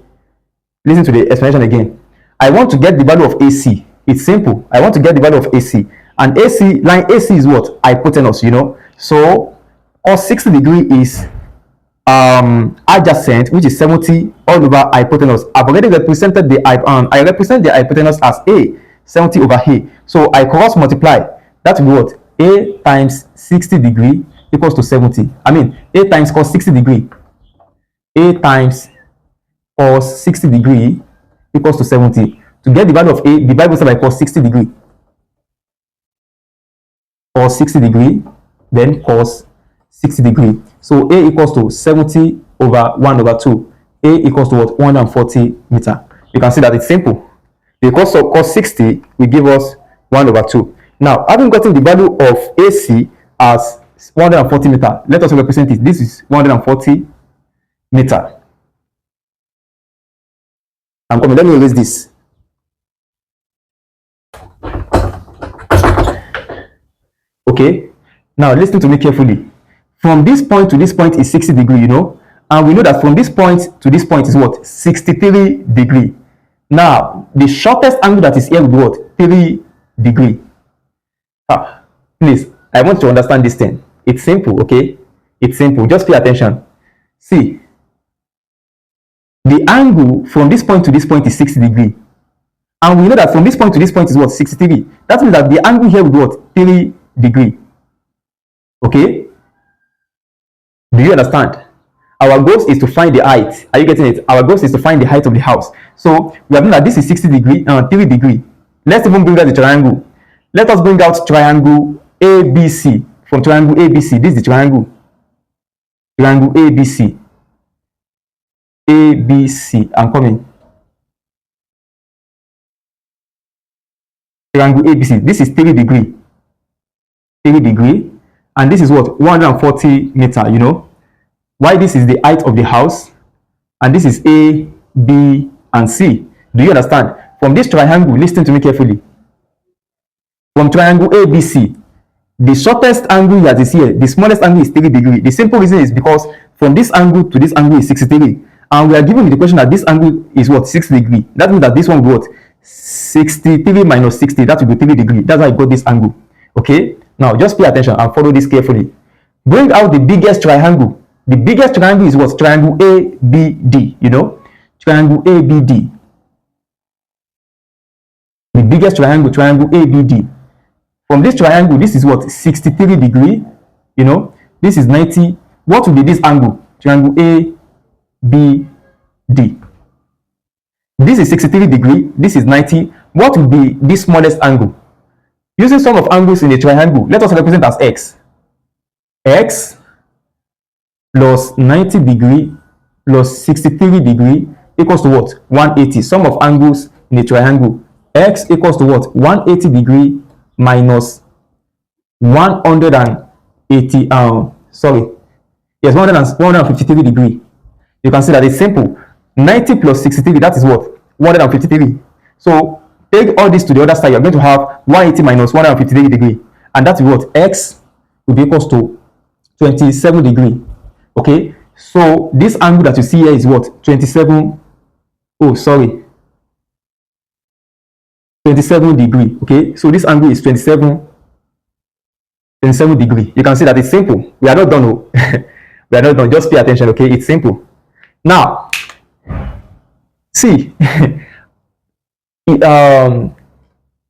Listen to the explanation again. I want to get the value of AC. It's simple. I want to get the value of AC. And AC, line AC is what? Hypotenuse, you know. So cos 60 degree is adjacent, which is 70 all over hypotenuse. I've already represented the I represent the hypotenuse as A, 70 over A. So I cross multiply. That will be what? A times 60 degree equals to 70. I mean, A times cos 60 degree. A times cos 60 degree equals to 70. To get the value of A, divide both by cos 60 degree. Cos 60 degree, then cos 60 degree. So A equals to 70 over 1 over 2. A equals to what? 140 meter. You can see that it's simple. Because of cos 60 will give us 1 over 2. Now, having gotten the value of AC as 140 meter, let us represent it. This is 140 meter. I'm coming. Let me erase this. Okay. Now, listen to me carefully. From this point to this point is 60 degree, you know. And we know that from this point to this point is what? 63 degree. Now, the shortest angle that is here will be what? 3 degree. Please, I want you to understand this thing. It's simple, okay? It's simple. Just pay attention. See, the angle from this point to this point is 60 degree. And we know that from this point to this point is what? 63. That means that the angle here will be what? 3 degree. Okay? Do you understand? Our goal is to find the height. Are you getting it? Our goal is to find the height of the house. So we have known that this is 60 degree, 3 degree. Let's even bring out the triangle. Let us bring out triangle ABC. From triangle ABC, this is the triangle. Triangle ABC. ABC. I'm coming. Triangle ABC. This is 3 degree. 3 degree. And this is what? 140 meter, you know. Why this is the height of the house, and this is A, B, and C. Do you understand? From this triangle, listen to me carefully. From triangle ABC, the shortest angle that is here, the smallest angle is 3 degree. The simple reason is because from this angle to this angle is 63, and we are given the question that this angle is what? 60 degree. That means that this one will be what? 63 minus 60. That will be 3 degree. That's how I got this angle. Okay. Now just pay attention and follow this carefully. Bring out the biggest triangle. The biggest triangle is what? Triangle ABD, you know? Triangle ABD. The biggest triangle, triangle ABD. From this triangle, this is what? 63 degree, you know? This is 90. What will be this angle? Triangle ABD. This is 63 degree. This is 90. What will be the smallest angle? Using sum of angles in a triangle, let us represent as x. X plus 90 degree plus 63 degree equals to what? 180. Sum of angles in a triangle. X equals to what? 180 degree minus 180, yes, 153 degree. You can see that it's simple. 90 plus 63, that is what? 153. So take all this to the other side. You're going to have 180 minus 153 degree. And that's what? X will be equals to 27 degree. Okay, so this angle that you see here is what? 27 degree. Okay, so this angle is 27 degree. You can see that it's simple. We are not done. Oh. We are not done. Just pay attention. Okay, it's simple. Now, see,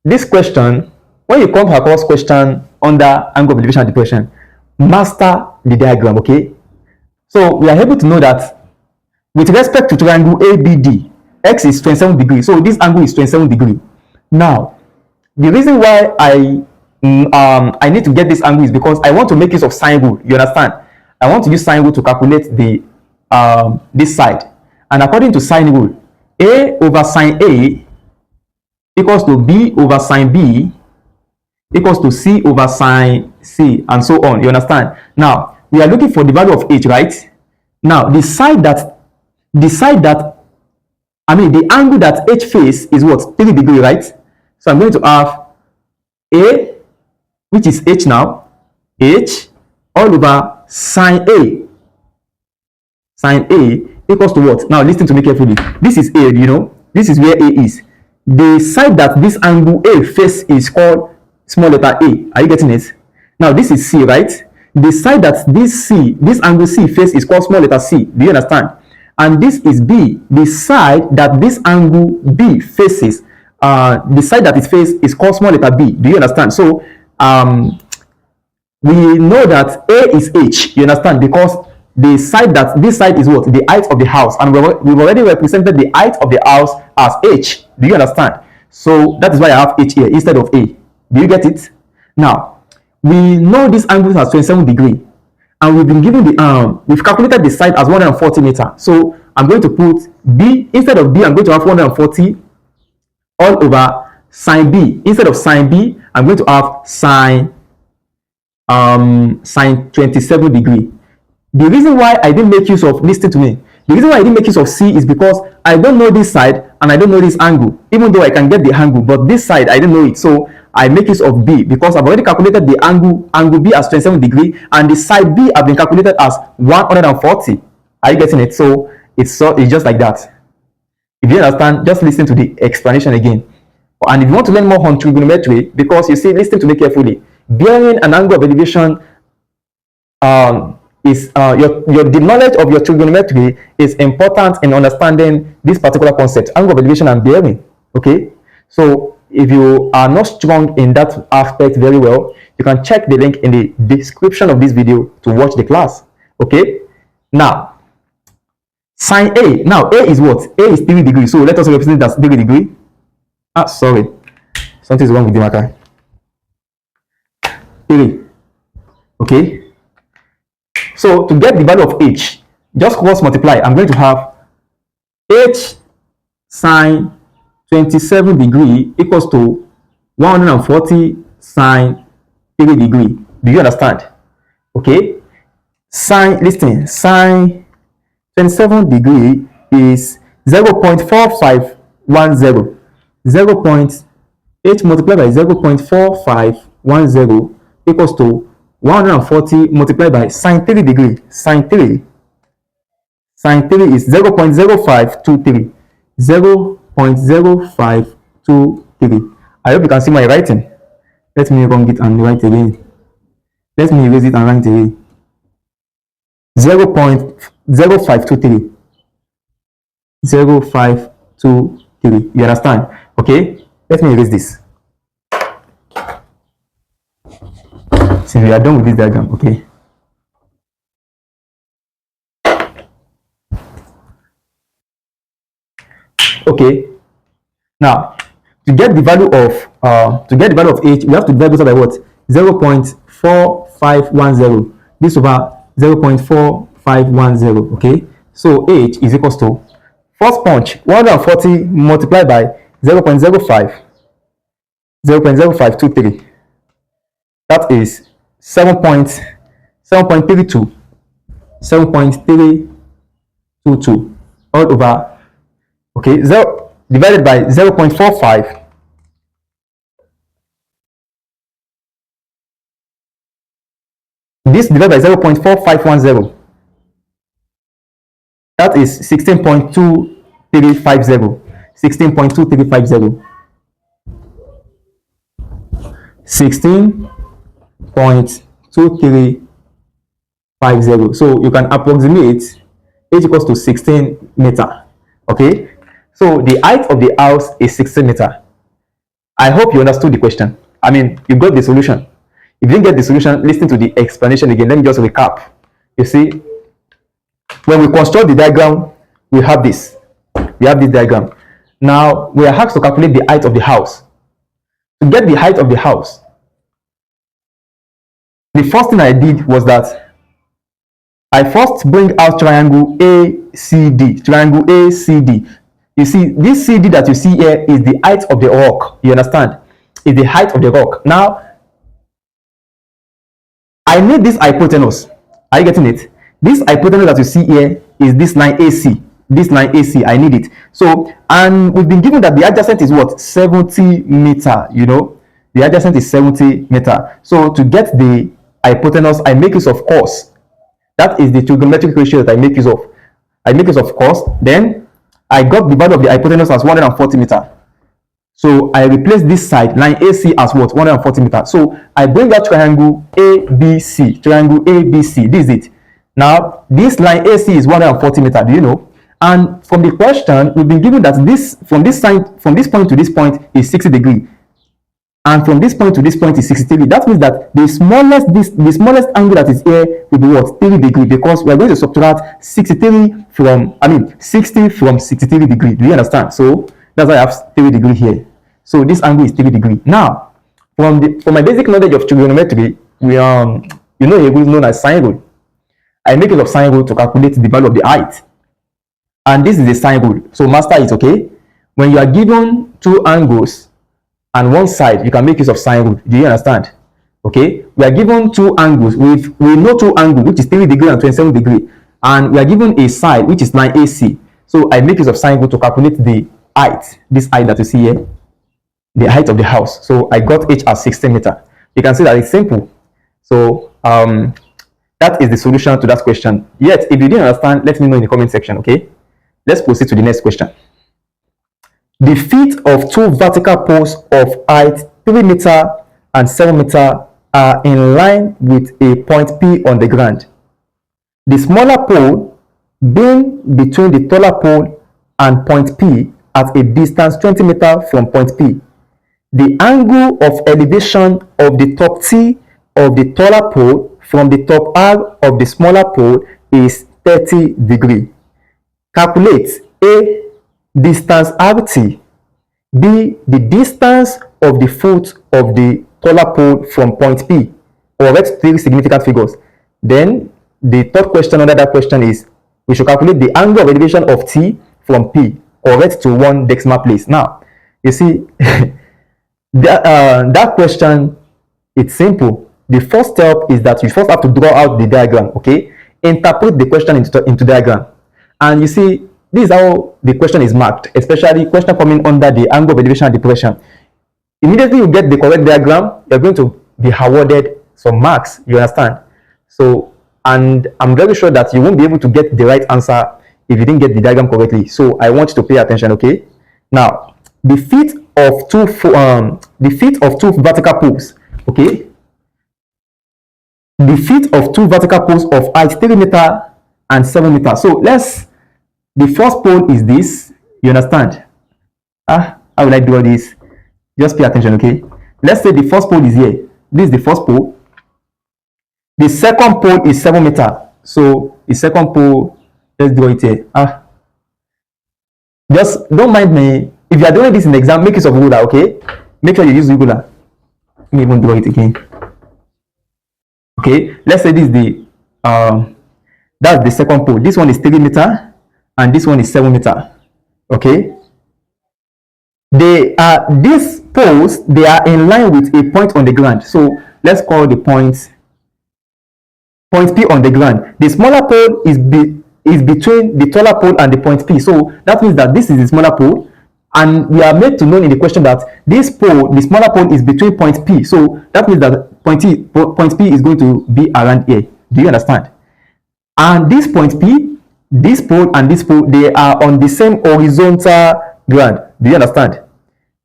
this question, when you come across question under angle of elevation and depression, master the diagram. Okay. So we are able to know that with respect to triangle ABD, x is 27 degree. So this angle is 27 degree. Now, the reason why I need to get this angle is because I want to make use of sine rule. You understand? I want to use sine rule to calculate the this side. And according to sine rule, A over sine A equals to B over sine B equals to C over sine C, and so on. You understand? Now, we are looking for the value of h, right? Now, the angle that h face is what? 3 degree, right? So I'm going to have A, which is h now, h all over sine A. Sine A equals to what? Now, listen to me carefully. This is A, you know? This is where A is. The side that this angle A face is called small letter A. Are you getting it? Now, this is C, right? The side that this angle C face is called small letter C. Do you understand? And this is B. The side that this angle B faces, the side that it faces is called small letter B. Do you understand? So, we know that A is H. You understand? Because the side that this side is what? The height of the house. And we've already represented the height of the house as H. Do you understand? So, that is why I have H here instead of A. Do you get it? Now, we know this angle has 27 degree, and we've been given the we've calculated the side as 140 meter. So I'm going to put B instead of B. I'm going to have 140 all over sine B. Instead of sine B, I'm going to have sine 27 degree. The reason why I didn't make use of, listen to me. The reason why I didn't make use of C is because I don't know this side and I don't know this angle. Even though I can get the angle, but this side I didn't know it. So I make use of B because I've already calculated the angle B as 27 degree, and the side B have been calculated as 140. Are you getting it? So it's just like that. If you understand, just listen to the explanation again. And if you want to learn more on trigonometry, because you see, listen to me carefully. Bearing an angle of elevation is the knowledge of your trigonometry is important in understanding this particular concept, angle of elevation and bearing. Okay, so if you are not strong in that aspect very well, you can check the link in the description of this video to watch the class. Okay, now sine A. Now A is what? A is 3 degrees. So let us represent that 3 degree. Sorry, something is wrong with the marker. 3. Okay. So to get the value of h, just cross multiply. I'm going to have h sine 27 degree equals to 140 sine 3 degree. Do you understand? Okay. Listen, sine 27 degree is 0.4510. 0.8 multiplied by 0.4510 equals to 140 multiplied by sine 3 degree. Sine 3 is 0.0523. 0.0523. I hope you can see my writing. Let me wrong it and write again. Let me erase it and write again. 0.0523. 0523. You understand? Okay, let me erase this. Since we are done with this diagram, okay. Okay. Now, to get the value of h, we have to divide both by what? 0.4510. This over 0.4510. Okay. So h is equals to first punch 140 multiplied by 0.0523. That is 7.32. 7.322 all over, okay, 0 divided by 0.45. This divided by 0.4510. That is 16.2350. 16.2350. 16.2350. So you can approximate h equals to 16 meter. Okay, so the height of the house is 16 meter. I hope you understood the question. I mean, you got the solution. If you didn't get the solution, listen to the explanation again. Let me just recap. You see, when we construct the diagram, we have this. We have this diagram. Now we are asked to calculate the height of the house. To get the height of the house, the first thing I did was that I first bring out triangle ACD. Triangle ACD. You see, this CD that you see here is the height of the rock. You understand? It's the height of the rock. Now, I need this hypotenuse. Are you getting it? This hypotenuse that you see here is this line AC. This line AC, I need it. So, and we've been given that the adjacent is what? 70 meter, you know? The adjacent is 70 meter. So, to get the hypotenuse, I make use of cos. That is the trigonometric ratio that I make use of. I make use of cos. Then, I got the value of the hypotenuse as 140 meter. So I replace this side line AC as what? 140 meters. So I bring that triangle ABC. Triangle ABC. This is it. Now this line AC is 140 meters. Do you know? And from the question, we've been given that this from this point to this point is 60 degrees, and from this point to this point is 63. That means that the smallest angle that is here will be what? 3 degrees, because we are going to subtract 63 from 60 from 63 degrees. Do you understand? So that's why I have 3 degrees here. So this angle is 3 degrees. Now, from my basic knowledge of trigonometry, we you know a rule known as sine rule. I make use of sine rule to calculate the value of the height. And this is the sine rule. So master it, okay? When you are given two angles and one side, you can make use of sine rule. Do you understand? Okay? We are given two angles. We know two angles, which is 3 degrees and 27 degrees. And we are given a side, which is line AC. So I make use of sine rule to calculate the height. This height that you see here. The height of the house. So I got h as 16 meters. You can see that it's simple. So that is the solution to that question. Yet, if you didn't understand, let me know in the comment section. Okay, let's proceed to the next question. The feet of two vertical poles of height 3 meter and 7 meter are in line with a point P on the ground. The smaller pole being between the taller pole and point P at a distance 20 meter from point P. The angle of elevation of the top T of the taller pole from the top R of the smaller pole is 30 degrees. Calculate A. Distance RT. B. The distance of the foot of the taller pole from point P. Or write 3 significant figures. Then the third question under that question is we should calculate the angle of elevation of T from P. Correct to 1 decimal place. Now, you see, that question, it's simple. The first step is that you first have to draw out the diagram, okay? Interpret the question into diagram. And you see, this is how the question is marked, especially question coming under the angle of elevation and depression. Immediately you get the correct diagram, you're going to be awarded some marks, you understand? So, and I'm very sure that you won't be able to get the right answer if you didn't get the diagram correctly. So I want you to pay attention, okay? Now, the feet of two vertical poles, okay? The feet of two vertical poles of height 3 meter and 7 meter. So the first pole is this, you understand? How will I do all this? Just pay attention, okay? Let's say the first pole is here. This is the first pole. The second pole is 7 meter. So the second pole, let's draw it here. Just don't mind me. If you are doing this in the exam, make use of ruler, okay? Make sure you use ruler. Let me even draw it again. Okay, let's say this is the that's the second pole. This one is 3 meter and this one is 7 meter. Okay, these poles, they are in line with a point on the ground. So let's call the point P on the ground. The smaller pole is between the taller pole and the point P. So that means that this is the smaller pole, and we are made to know in the question that this pole, the smaller pole, is between point P. So that means that point P is going to be around here. Do you understand? And this point P, this pole and this pole, they are on the same horizontal ground. Do you understand?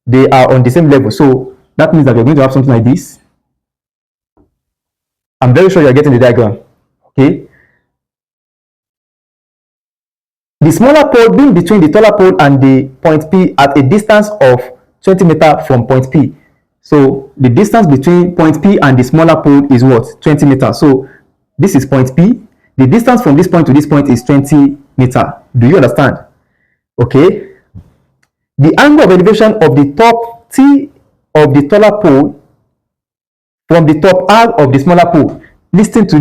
They are on the same level. So that means that we're going to have something like this. I'm very sure you're getting the diagram. Okay. The smaller pole being between the taller pole and the point P at a distance of 20 meter from point P. So the distance between point P and the smaller pole is what? 20 meters. So this is point P. The distance from this point to this point is 20 meters. Do you understand? Okay. The angle of elevation of the top T of the taller pole from the top R of the smaller pole. Listen to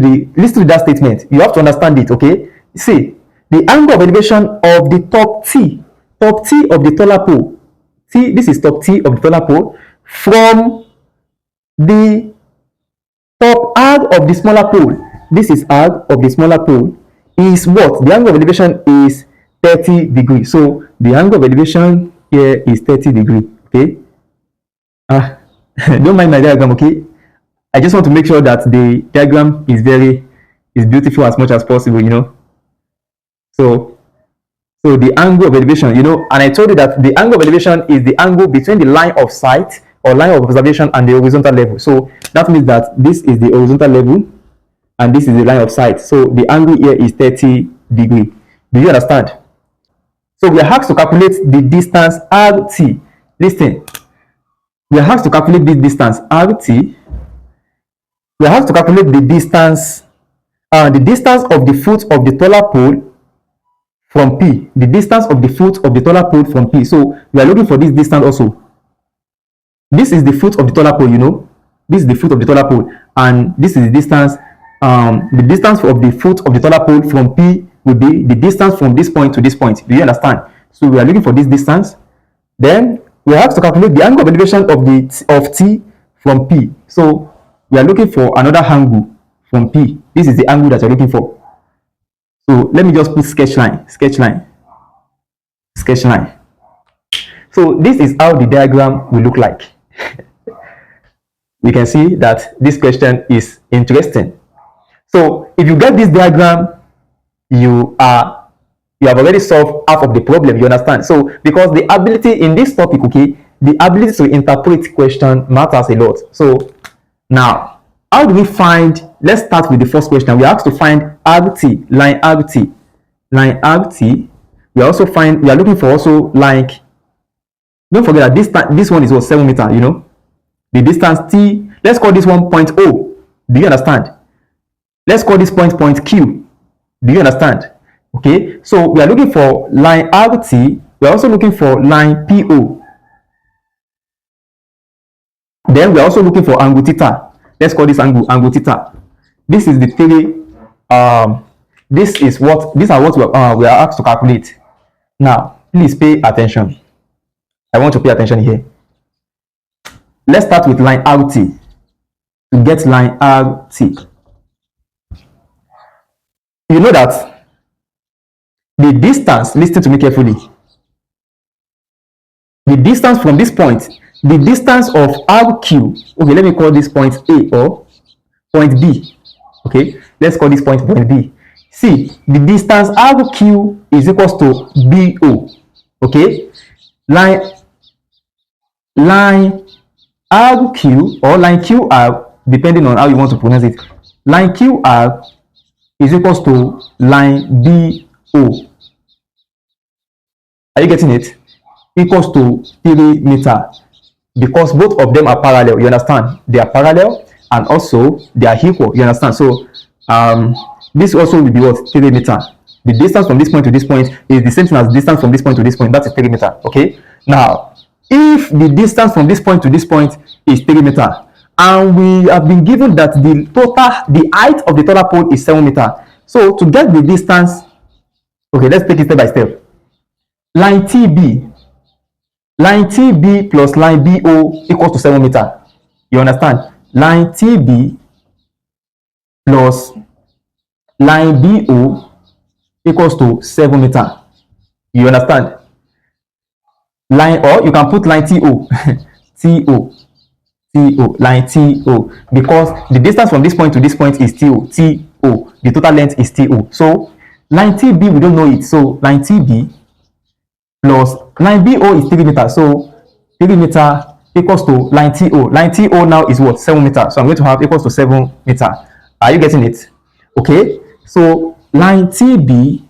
that statement. You have to understand it, okay? See, the angle of elevation of the top T of the taller pole. See, this is top T of the taller pole from the top R of the smaller pole. This is R of the smaller pole. Is what? The angle of elevation is 30 degrees. So the angle of elevation here is 30 degrees. Okay. Don't mind my diagram, okay? I just want to make sure that the diagram is beautiful as much as possible, you know. So the angle of elevation, you know, and I told you that the angle of elevation is the angle between the line of sight or line of observation and the horizontal level. So that means that this is the horizontal level and this is the line of sight. So the angle here is 30 degrees. Do you understand? So we are asked to calculate the distance RT. Listen, we are asked to calculate this distance RT. We have to calculate the distance of the foot of the taller pole from P. The distance of the foot of the taller pole from P. So we are looking for this distance also. This is the foot of the taller pole, you know. This is the foot of the taller pole, and this is the distance. The distance of the foot of the taller pole from P will be the distance from this point to this point. Do you understand? So we are looking for this distance. Then we have to calculate the angle of elevation of T from P. So we are looking for another angle from P. This is the angle that you're looking for. So let me just put sketch line. So this is how the diagram will look like. We can see that this question is interesting. So if you get this diagram, you are you have already solved half of the problem. You understand? So because the ability in this topic, okay, the ability to interpret question matters a lot. So now, how do we find? Let's start with the first question. We are asked to find RT, line RT, line RT. We are looking for also like, don't forget that this one is what, 7 meter, you know, the distance T. Let's call this one point O. Do you understand? Let's call this point Q. Do you understand? Okay, so we are looking for line RT. We are also looking for line PO. Then we are also looking for angle theta. Let's call this angle theta. This is the three. These are what we are asked to calculate. Now, please pay attention. I want to pay attention here. Let's start with line RT. To get line RT, you know that the distance, listen to me carefully, the distance from this point, the distance of RQ, okay, let me call this point A or point B. Okay, let's call this point B. See, the distance RQ is equals to BO. Okay, line RQ or line QR, depending on how you want to pronounce it, line QR is equals to line BO. Are you getting it? Equals to 3 meter, because both of them are parallel. You understand? They are parallel and also they are equal. You understand? So this also will be what, 3 meter. The distance from this point to this point is the same thing as distance from this point to this point. That is 3 meter. Okay. Now, if the distance from this point to this point is 3 meter, and we have been given that the height of the total pole is 7 meter. So to get the distance, okay, let's take it step by step. Line TB plus line BO equals to 7 meter. You understand? Line TB plus line BO equals to 7 meter. You understand? Or you can put line TO, line TO, because the distance from this point to this point is TO. The total length is TO. So line TB, we don't know it. So line TB plus line BO is 3 meter. So 3 meter equals to line TO. Line TO now is what? 7 meter. So I'm going to have equals to 7 meter. Are you getting it? Okay. So line TB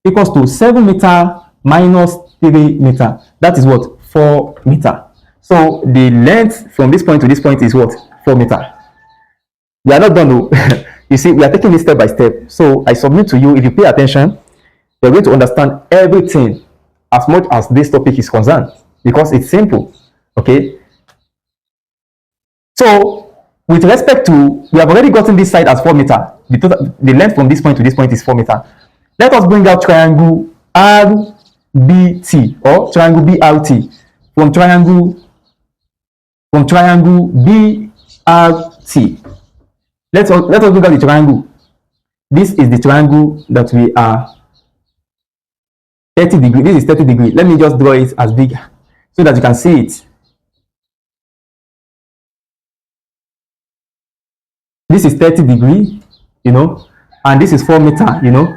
equals to 7 meter minus 3 meter. That is what? 4 meter. So the length from this point to this point is what? 4 meter. We are not done though. You see, we are taking this step by step. So I submit to you, if you pay attention, you're going to understand everything as much as this topic is concerned, because it's simple. Okay. So with respect to, we have already gotten this side as 4 meter. The length from this point to this point is 4 meter. Let us bring out triangle RBT or triangle BRT from triangle BRT. Let us look at the triangle. This is the triangle that we are 30 degree. This is 30 degree. Let me just draw it as big so that you can see it. This is 30 degree, you know, and this is 4 meter, you know.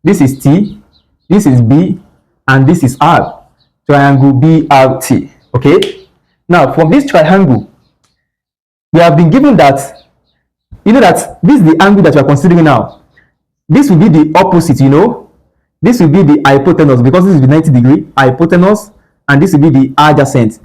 This is T, this is B, and this is R. Triangle BRT. Okay. Now from this triangle, we have been given that, you know, that this is the angle that we are considering now. This will be the opposite, you know. This will be the hypotenuse, because this is the 90 degree hypotenuse, and this will be the adjacent.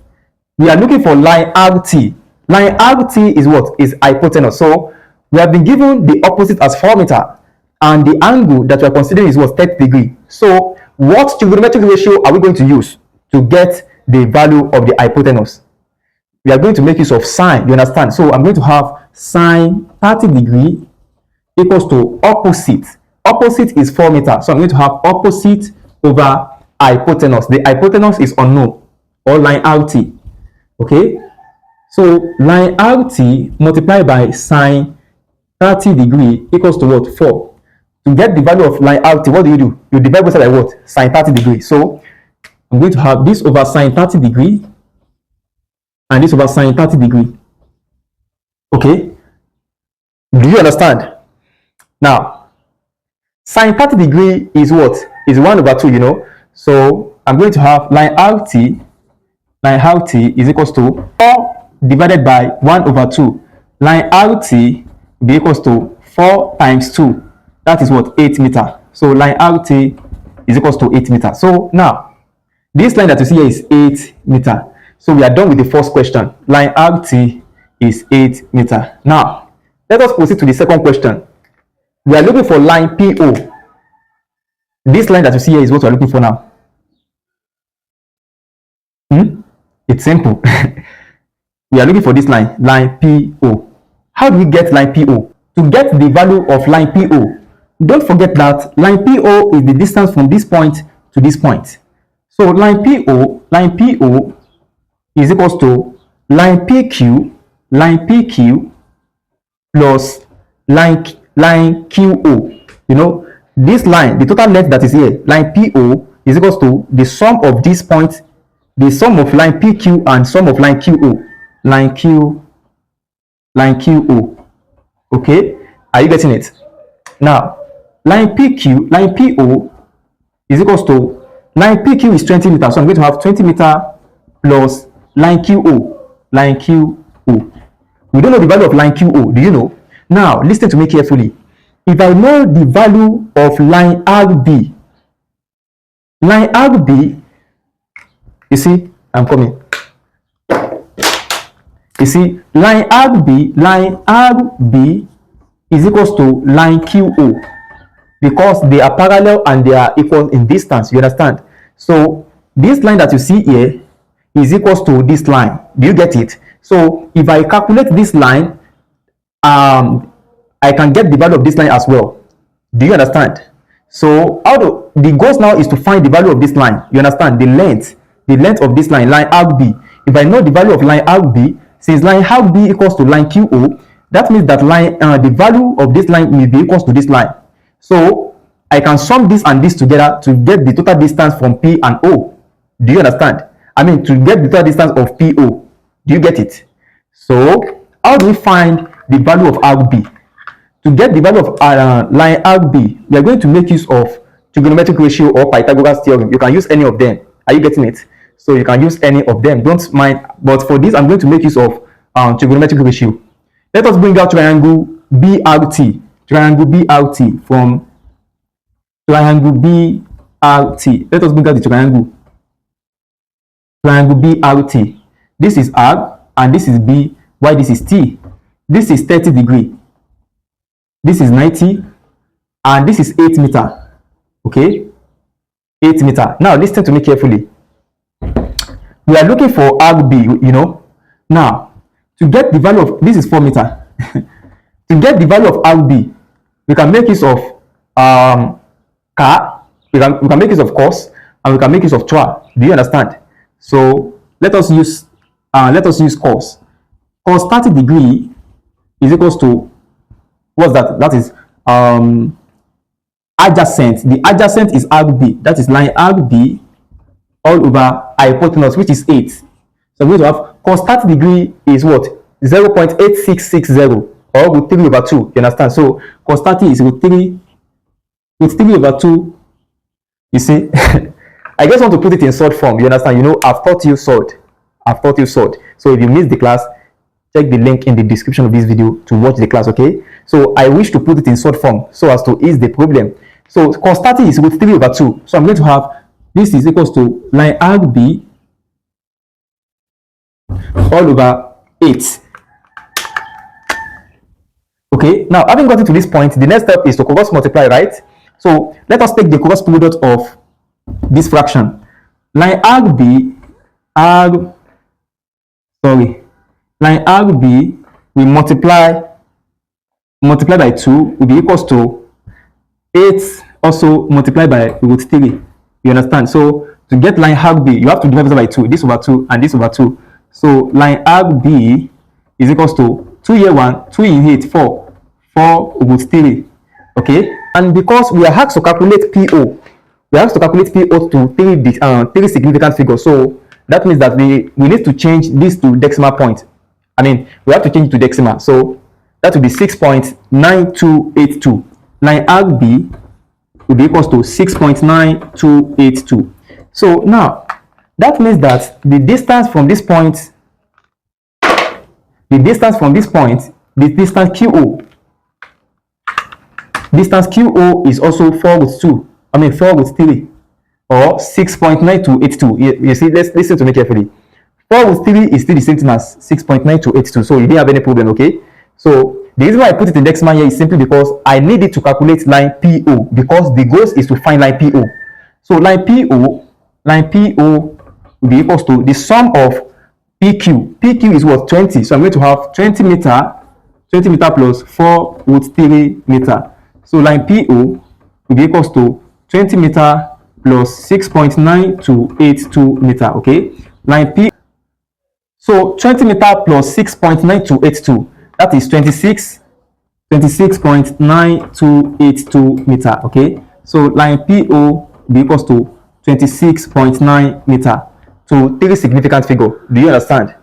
We are looking for line RT. Line RT is what? Is hypotenuse. So we have been given the opposite as 4 meter, and the angle that we are considering is what? 30 degree. So what trigonometric ratio are we going to use to get the value of the hypotenuse? We are going to make use of sine. You understand? So I'm going to have sine 30 degree equals to opposite. Opposite is 4 meter. So I'm going to have opposite over hypotenuse. The hypotenuse is unknown, or line RT. Okay. So line RT multiplied by sine 30 degree equals to what? 4. To get the value of line RT, what do? You divide both sides by what? Sine 30 degree. So I'm going to have this over sine 30 degree and this over sine 30 degree. Okay. Do you understand? Now, Sine 30 degree is what? Is 1 over 2, you know. So I'm going to have line RT is equals to 4 divided by 1 over 2. Line RT will be equals to 4 times 2. That is what? 8 meter. So line RT is equals to 8 meter. So now, this line that you see here is 8 meter. So we are done with the first question. Line RT is 8 meter. Now, let us proceed to the second question. We are looking for line PO. This line that you see here is what we are looking for now. It's simple. We are looking for this line PO. How do we get line PO? To get the value of line PO, don't forget that line PO is the distance from this point to this point. So line PO is equals to line PQ plus line QO. You know, this line, the total length that is here, line PO is equals to the sum of these points, the sum of line PQ and sum of line QO. Line QO. Okay, are you getting it? Now, line PO is equals to, line PQ is 20 meters, so I'm going to have 20 meter plus line QO. We don't know the value of line QO, do you know? Now, listen to me carefully. If I know the value of line RB, you see, I'm coming. You see, line RB is equals to line QO because they are parallel and they are equal in distance. You understand? So this line that you see here is equals to this line. Do you get it? So if I calculate this line, I can get the value of this line as well. Do you understand? So the goal now is to find the value of this line. You understand? The length of this line RB. If I know the value of line RB, since line RB equals to line QO, that means that the value of this line will be equals to this line. So I can sum this and this together to get the total distance from P and O. Do you understand? I mean, to get the total distance of PO. Do you get it? So how do we find the value of RB? To get the value of line RB, we are going to make use of trigonometric ratio or Pythagoras theorem. You can use any of them. Are you getting it? So you can use any of them. Don't mind. But for this, I'm going to make use of trigonometric ratio. Let us bring out triangle BRT. Triangle BRT from triangle BRT. Let us bring out the triangle. Triangle BRT. This is R and this is B. Why this is T? This is 30 degree. This is 90 and this is 8 meter. Okay, 8 meter. Now listen to me carefully. We are looking for RB, you know. Now to get the value of, this is 4 meter. To get the value of RB, we can make use of we can make use of cos and we can make use of trois. Do you understand? So let us use cos. Cos 30 degree is equals to, what's that? That is adjacent. The adjacent is RB. That is line RB all over hypotenuse, which is 8. So I'm going to have cos 30 degree is what? 0.8660 or with 3 over 2. You understand? So cos 30 is with 3 over 2. You see, I just want to put it in short form. You understand? You know, I've taught you sword. So if you missed the class, check the link in the description of this video to watch the class. Okay, so I wish to put it in short form so as to ease the problem. So cos 30 is with 3 over 2. So I'm going to have this is equals to line RB all over 8. Okay, now having gotten to this point, the next step is to cross multiply, right? So let us take the cross product of this fraction. Line RB we multiply by 2 will be equals to 8 also multiplied by root 3. You understand? So to get line RB, you have to divide it by 2, this over 2 and this over 2. So line RB is equals to 2 here 1, 2 in 8, 4 root 3. Okay, and because we are asked to calculate PO, to 3 significant figures. So that means that we need to change this to decimal point. I mean, we have to change it to decimal. So that will be 6.9282. Line RB will be equals to 6.9282. So now that means that the distance from this point, the distance QO, distance QO is also 4 root 2, 4 root 3, or 6.9282. You see, let's listen to me carefully. 4 root 3 is still the same thing as 6.9282, so you didn't have any problem, okay? So the reason why I put it in decimal here is simply because I need it to calculate line PO, because the goal is to find line PO. So line PO will be equals to the sum of PQ. PQ is what? 20. So I'm going to have 20 meter plus 4 root 3 meter. So line PO will be equals to 20 meter plus 6.9282 meter, okay? Line P. So 20 meter plus 6.9282, that is 26.9282 meter, okay? So line PO will be equals to 26.9 meter to 3 significant figure. Do you understand?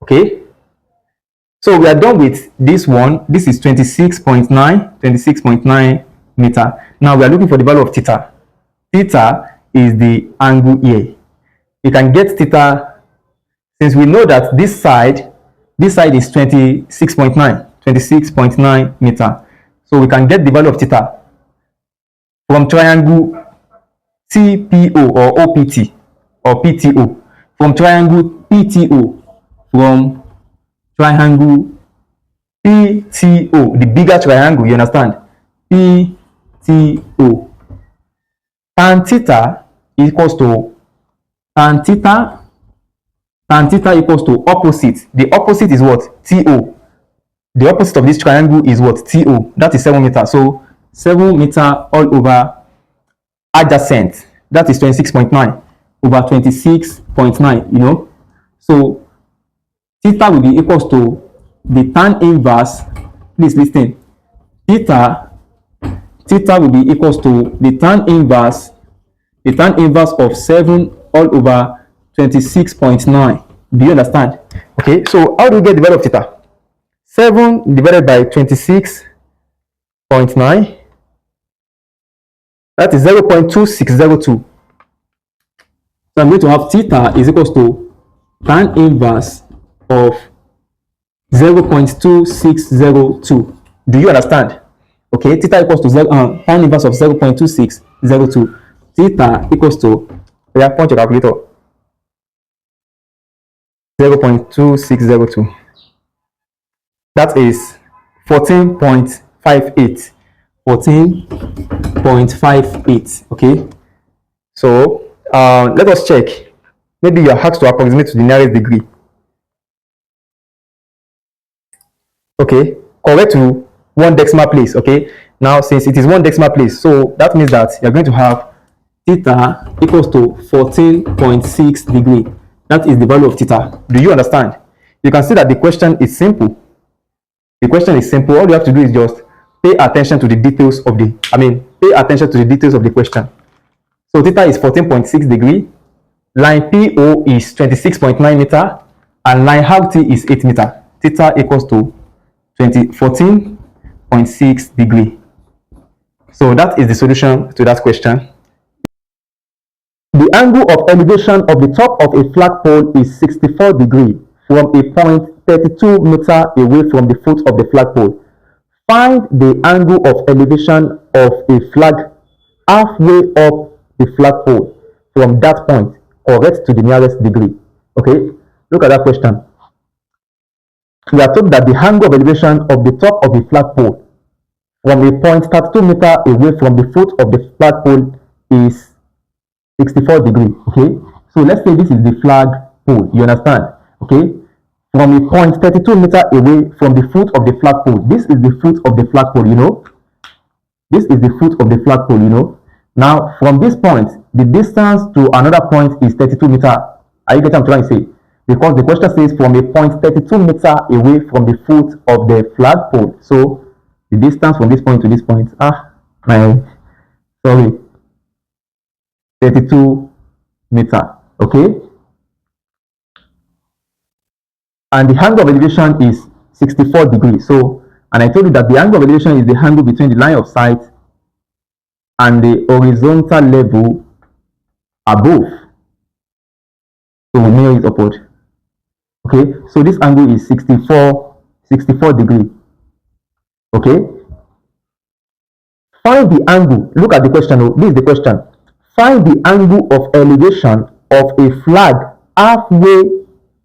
Okay. So we are done with this one. This is 26.9 meter. Now we are looking for the value of theta. Theta is the angle here. You can get theta, since we know that this side is 26.9 meter. So we can get the value of theta from triangle TPO or OPT or PTO, from triangle PTO, from triangle PTO, the bigger triangle, you understand? PTO. Tan theta equals to opposite. The opposite is what? TO. The opposite of this triangle is what? TO. That is 7 meter. So 7 meter all over adjacent. That is 26.9 over 26.9, you know. So theta will be equals to the tan inverse. Please listen. Theta will be equals to the tan inverse of 7 all over 26.9. Do you understand? Okay, so how do we get the value of theta? 7 divided by 26.9, that is 0.2602. So I'm going to have theta is equals to tan inverse of 0.2602. Do you understand? Okay, theta equals to tan inverse of 0.2602. Theta equals to, point your calculator, 0.2602. That is 14.58. 14.58. Okay, so let us check. Maybe you are asked to approximate to the nearest degree. Okay, correct to 1 decimal place. Okay, now since it is 1 decimal place, so that means that you're going to have theta equals to 14.6 degree. That is the value of theta. Do you understand? You can see that the question is simple. The question is simple. All you have to do is just pay attention to the details of the, pay attention to the details of the question. So theta is 14.6 degree. Line PO is 26.9 meter, and line RT is 8 meter. Theta equals to 14.6 degree. So that is the solution to that question. The angle of elevation of the top of a flagpole is 64 degrees from a point 32 meter away from the foot of the flagpole. Find the angle of elevation of a flag halfway up the flagpole from that point, correct to the nearest degree. Okay, look at that question. We are told that the angle of elevation of the top of the flagpole from a point 32 meter away from the foot of the flagpole is 64 degrees. Okay, so let's say this is the flagpole. You understand? Okay, from a point 32 meter away from the foot of the flagpole. This is the foot of the flagpole, you know. This is the foot of the flagpole, you know. Now, from this point, the distance to another point is 32 meter. Are you getting what I'm trying to say? Because the question says from a point 32 meter away from the foot of the flagpole. So the distance from this point to this point, 32 meter. Okay, and the angle of elevation is 64 degrees. So, and I told you that the angle of elevation is the angle between the line of sight and the horizontal level above. So we mirror it upward. Okay, so this angle is 64 degree. Okay, find the angle. Look at the question. Oh, this is the question. Find the angle of elevation of a flag halfway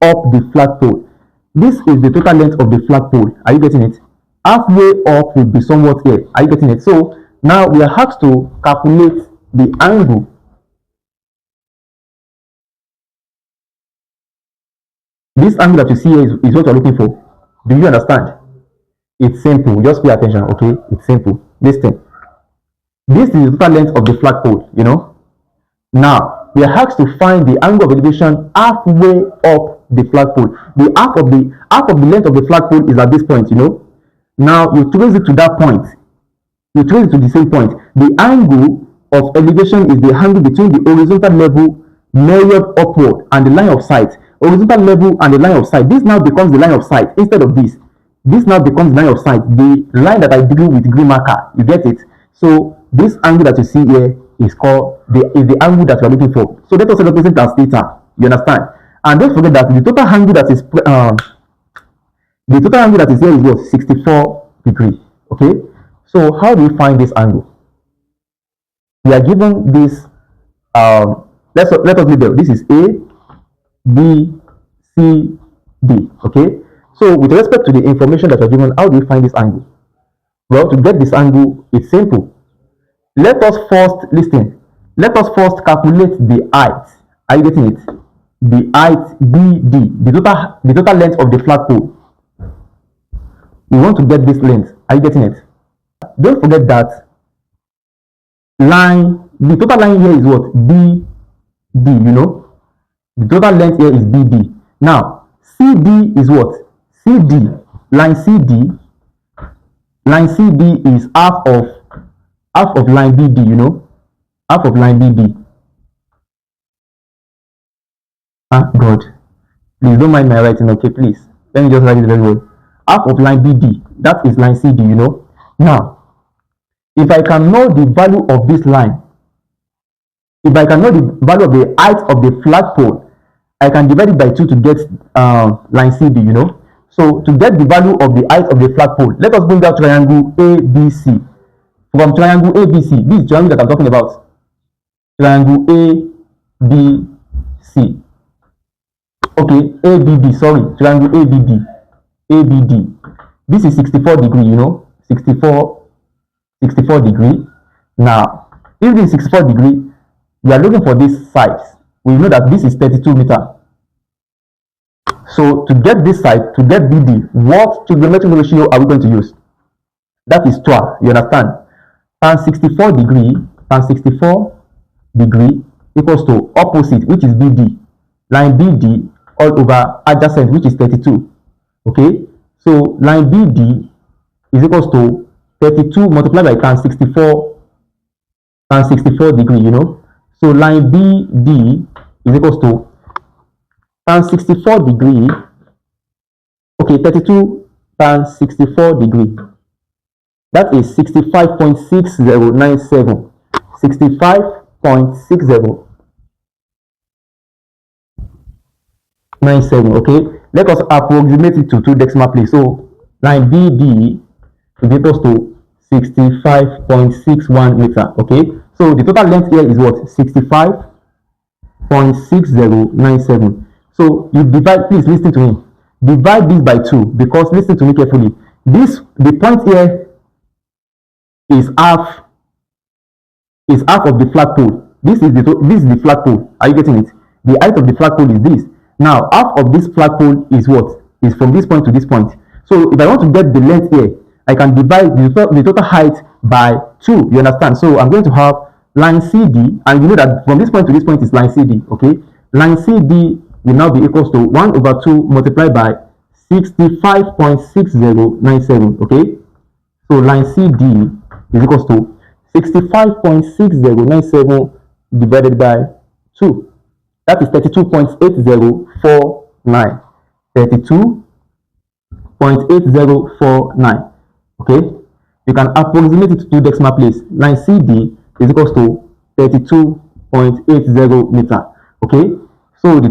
up the flagpole. This is the total length of the flagpole. Are you getting it? Halfway up will be somewhat here. Are you getting it? So now we are asked to calculate the angle. This angle that you see here is what you're looking for. Do you understand? It's simple. Just pay attention, okay? It's simple. Listen. This is the total length of the flagpole, you know. Now, we are asked to find the angle of elevation halfway up the flagpole. The half of the length of the flagpole is at this point, you know. Now, you trace it to that point. You trace it to the same point. The angle of elevation is the angle between the horizontal level measured upward and the line of sight. Horizontal level and the line of sight. This now becomes the line of sight instead of this. This now becomes the line of sight. The line that I drew with green marker. You get it? So this angle that you see here is the angle that you are looking for. So let us represent as theta. You understand? And don't forget that the total angle that is here is what? 64 degree. Okay. So how do we find this angle? We are given this. Let us label. This is A, B, C, D. Okay. So with respect to the information that you are given, how do we find this angle? Well, to get this angle, it's simple. Let us first calculate the height. Are you getting it? The height BD, the total length of the flagpole. We want to get this length. Are you getting it? Don't forget that the total line here is what? BD, you know? The total length here is BD. Now, CD is what? CD, line CD is half of line BD, you know? Half of line BD. God. Please don't mind my writing, okay, please. Let me just write it very well. Half of line BD, that is line CD, you know? Now, if I can know the value of this line, if I can know the value of the height of the flagpole, I can divide it by 2 to get line CD, you know? So to get the value of the height of the flagpole, let us bring out triangle ABC. From triangle ABC, this is the triangle that I'm talking about. Triangle ABC. Okay, ABD, sorry, triangle ABD. ABD. This is 64 degree, you know, 64 degree. Now, if this is 64 degree, we are looking for this side. We know that this is 32 meter. So to get this side, to get BD, what trigonometric ratio are we going to use? That is 12, you understand? Tan 64 degree equals to opposite, which is BD. Line BD all over adjacent, which is 32. Okay, so line BD is equals to 32 multiplied by tan 64 degree, you know. So line BD is equals to tan 64 degree. Okay, 32 tan 64 degree. That is 65.6097. 65.6097. Okay, let us approximate it to 2 decimal place. So line BD is equals to 65.61 meter. Okay, so the total length here is what? 65.6097. So you divide, please listen to me. Divide this by 2 because listen to me carefully. The point here is half of the flagpole. This is the flagpole. Are you getting it? The height of the flagpole is this. Now, half of this flagpole is what? Is from this point to this point. So if I want to get the length here, I can divide the total height by 2. You understand? So I'm going to have line CD, and you know that from this point to this point is line CD. Okay, line CD will now be equals to 1 over 2 multiplied by 65.6097. Okay, so line CD is equals to 65.6097 divided by 2. That is 32.8049. 32.8049. Okay, you can approximate it to 2 decimal place. Line CD is equals to 32.80 meter. Okay, so the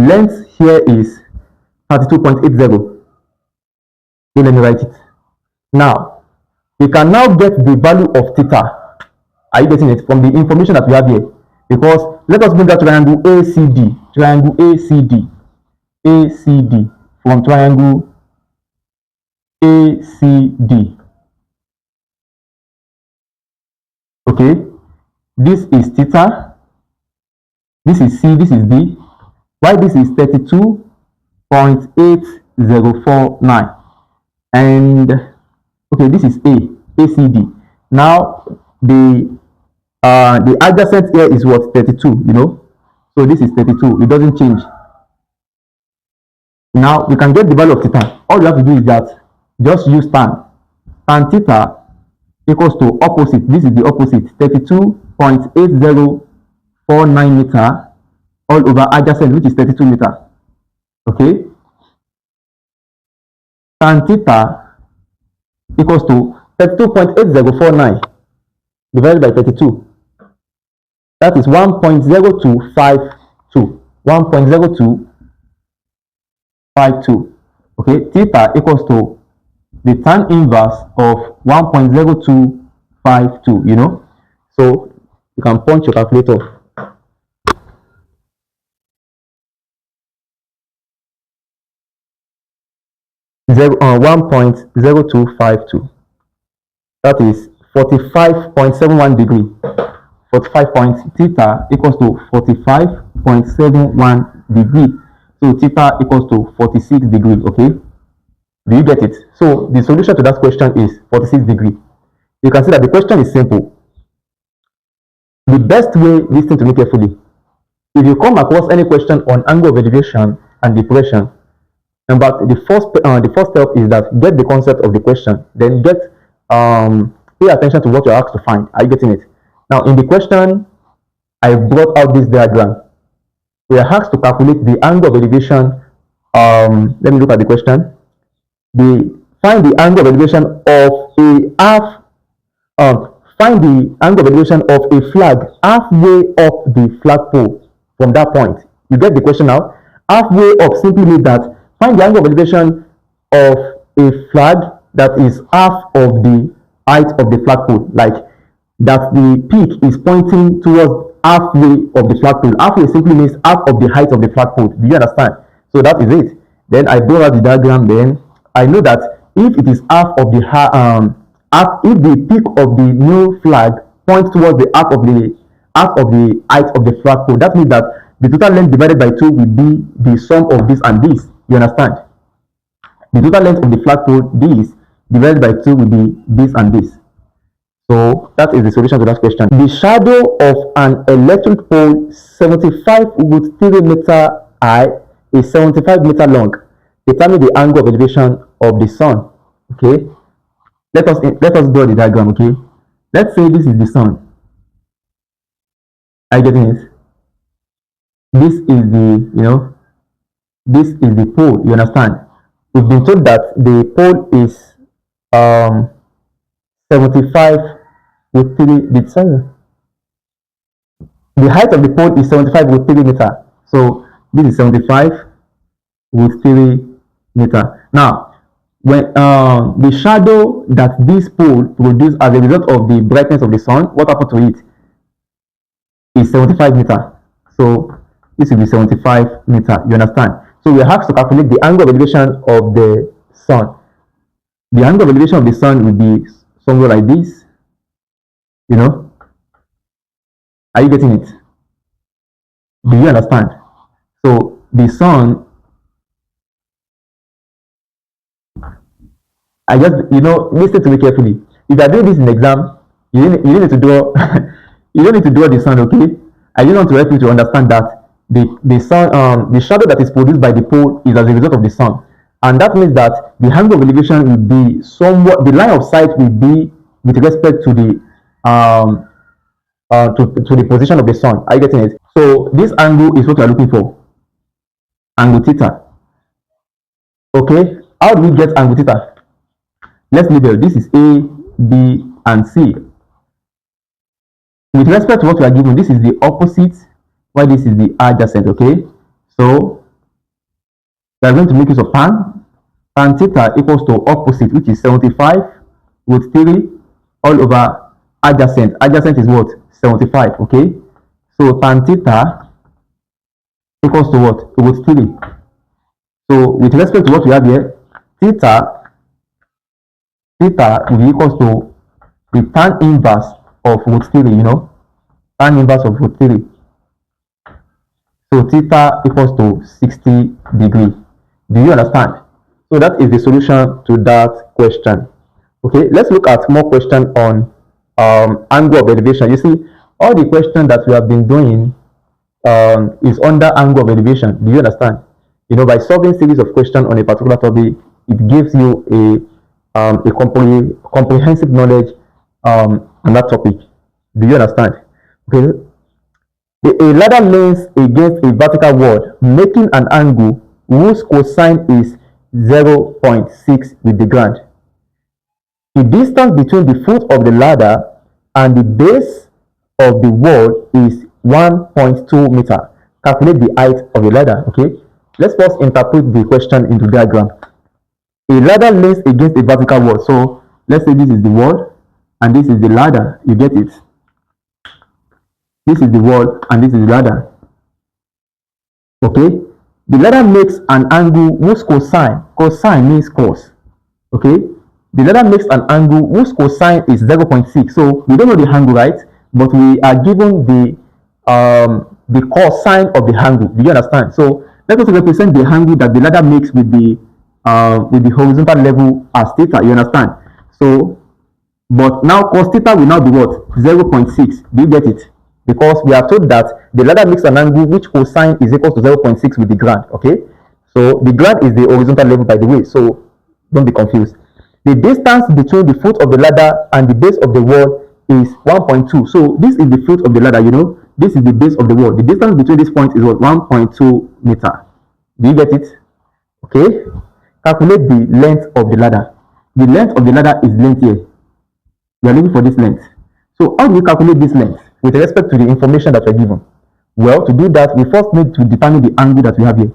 length here is 32.80. So let me write it. Now we can now get the value of theta. Are you getting it from the information that we have here? Because let us bring that triangle ACD, triangle ACD, ACD from triangle ACD. Okay, this is theta, this is C, this is D. Why this is 32.8049, and okay, this is ACD. Now the adjacent here is what, 32, so this is 32, it doesn't change. Now we can get the value of theta. All you have to do is that just use tan theta equals to opposite. This is the opposite, 32.8049 meter all over adjacent, which is 32 meter. Okay, tan theta equals to 32.8049 divided by 32. That is 1.0252. 1.0252. Okay, theta equals to the tan inverse of 1.0252. So you can punch your calculator. 1.0252. That is 45.71 degree. 45 point theta equals to 45.71 degree. So theta equals to 46 degree. Okay, do you get it? So the solution to that question is 46 degree. You can see that the question is simple. The best way, listen to me carefully. If you come across any question on angle of elevation and depression, but the first step is that get the concept of the question, then pay attention to what you're asked to find. Are you getting it? Now in the question, I brought out this diagram. We are asked to calculate the angle of elevation. Let me look at the question. Find the angle of elevation of a half. Find the angle of elevation of a flag halfway up the flagpole from that point. You get the question now? Halfway up simply means that find the angle of elevation of a flag that is half of the height of the flagpole, like that the peak is pointing towards halfway of the flagpole. Halfway simply means half of the height of the flagpole. Do you understand? So that is it. Then I draw out the diagram. Then I know that if it is half of the if the peak of the new flag points towards the half of the height of the flagpole, that means that the total length divided by 2 will be the sum of this and this. You understand? The total length of the flagpole, this, divided by 2 will be this and this. So that is the solution to that question. The shadow of an electric pole 75 with 3 meter high is 75 meter long. Determine the angle of elevation of the sun. Okay, let us draw the diagram. Okay, let's say this is the sun. Are you getting it? This is the pole. You understand? We've been told that the pole is 75 with 3. The height of the pole is 75 with 3 meter. So this is 75 with 3 meter. Now, when the shadow that this pole produces as a result of the brightness of the sun, what happened to it is 75 meter. So this will be 75 meter. You understand? So we have to calculate the angle of elevation of the sun. The angle of elevation of the sun will be somewhere like this. Are you getting it? Do you understand? So the sun, I just listen to me carefully. If you are doing this in exam, you need to draw you don't need to draw the sun. Okay, I just want to help you to understand that the sun, the shadow that is produced by the pole is as a result of the sun, and that means that the angle of elevation will be somewhat, the line of sight will be with respect to the to the position of the sun. Are you getting it? So this angle is what we are looking for, angle theta. Okay, how do we get angle theta? Let's label. This is A, B, and C. With respect to what we are given, this is the opposite, while this is the adjacent, okay? So we are going to make use of tan theta equals to opposite, which is 75 root 3 all over adjacent. Adjacent is what? 75, okay? So tan theta equals to what? Root 3. So with respect to what we have here, theta will be equals to the tan inverse of root 3, tan inverse of root 3. So theta equals to 60 degree. Do you understand? So that is the solution to that question. Okay, let's look at more question on angle of elevation. You see, all the question that we have been doing is under angle of elevation. Do you understand? By solving series of questions on a particular topic, it gives you a comprehensive knowledge on that topic. Do you understand? Okay. A ladder leans against a vertical wall, making an angle whose cosine is 0.6 with the ground. The distance between the foot of the ladder and the base of the wall is 1.2 meter. Calculate the height of the ladder. Okay, let's first interpret the question into diagram. A ladder leans against a vertical wall. So let's say this is the wall and this is the ladder. You get it? This is the wall and this is the ladder. Okay, the ladder makes an angle whose cosine means cos. Okay, the ladder makes an angle whose cosine is 0.6. So we don't know the angle, right? But we are given the cosine of the angle. Do you understand? So let us represent the angle that the ladder makes with the horizontal level as theta. You understand? So, but now cos theta will now be what? 0.6. Do you get it? Because we are told that the ladder makes an angle which cosine is equal to 0.6 with the ground. Okay, so the ground is the horizontal level, by the way, so don't be confused. The distance between the foot of the ladder and the base of the wall is 1.2. So this is the foot of the ladder, this is the base of the wall. The distance between this point is what? 1.2 meter. Do you get it? Okay, calculate the length of the ladder. The length of the ladder is length here. We are looking for this length. So how do we calculate this length with respect to the information that we're given? Well, to do that, we first need to determine the angle that we have here.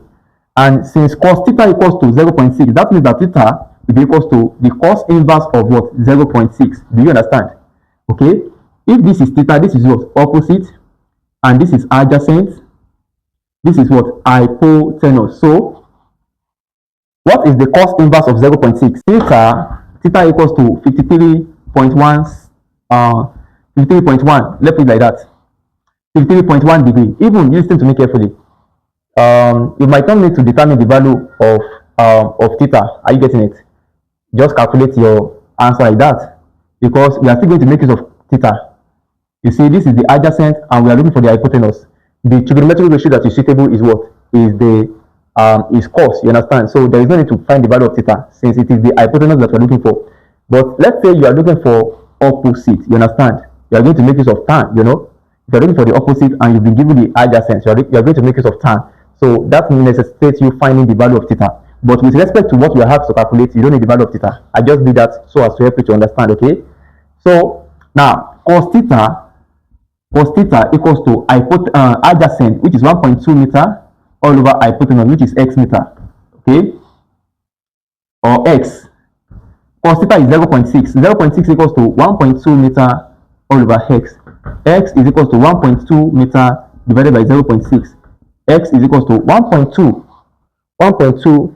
And since cos theta equals to 0.6, that means that theta will be equals to the cos inverse of what? 0.6. Do you understand? Okay. If this is theta, this is what? Opposite. And this is adjacent. This is what? Hypotenuse. So, what is the cos inverse of 0.6? Theta equals to 53.1. 53.1. Let's put it like that. 53.1 degree. Even listen to me carefully. You might not need to determine the value of theta. Are you getting it? Just calculate your answer like that, because we are still going to make use of theta. You see, this is the adjacent and we are looking for the hypotenuse. The trigonometric ratio that is suitable is what? Is cos. You understand? So there is no need to find the value of theta since it is the hypotenuse that we are looking for. But let's say you are looking for opposite. You understand? You are going to make use of tan. If you are looking for the opposite and you've been given the adjacent, you are going to make use of tan. So that necessitates you finding the value of theta. But with respect to what we have to calculate, you don't need the value of theta. I just did that so as to help you to understand. Okay. So now cos theta equals to adjacent, which is 1.2 meter, all over hypotenuse, which is x meter. Okay. Or x. Cos theta is 0.6. 0.6 equals to 1.2 meter all over x. X is equals to 1.2 meter divided by 0.6. X is equals to 1.2. 1.2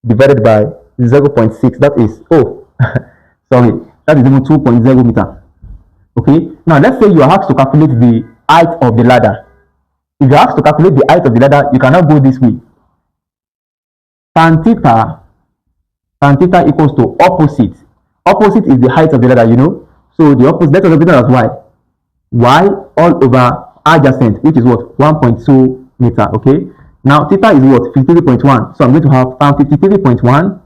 divided by 0.6. That is, sorry, that is even 2.0 meter. Okay. Now let's say you are asked to calculate the height of the ladder. If you are asked to calculate the height of the ladder, you cannot go this way. Tan theta equals to opposite. Opposite is the height of the ladder, So the opposite, let us represent as y. Y all over adjacent, which is what? 1.2 meter. Okay. Now theta is what? 53.1. So I'm going to have tan 53.1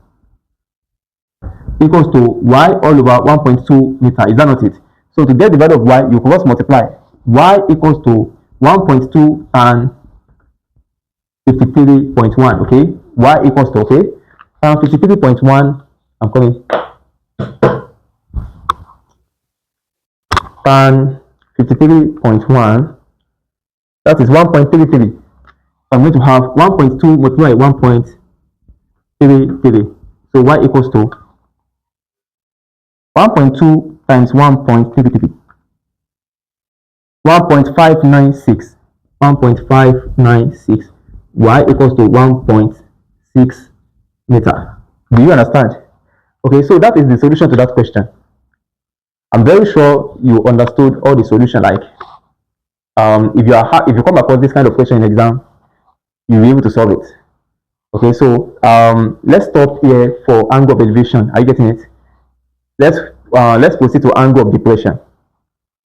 equals to y all over 1.2 meter. Is that not it? So to get the value of y, you cross multiply. Y equals to 1.2 tan 53.1. Okay. Y equals to, okay, tan 53.1. I'm coming. Tan 53.1, that is 1.33. I'm going to have 1.2 multiplied by 1.33. So y equals to 1.2 times 1.33. 1.596. 1.596. Y equals to 1.6 meter. Do you understand? Okay, so that is the solution to that question. I'm very sure you understood all the solution. Like, if you come across this kind of question in exam, you'll be able to solve it. Okay, so let's stop here for angle of elevation. Are you getting it? Let's proceed to angle of depression.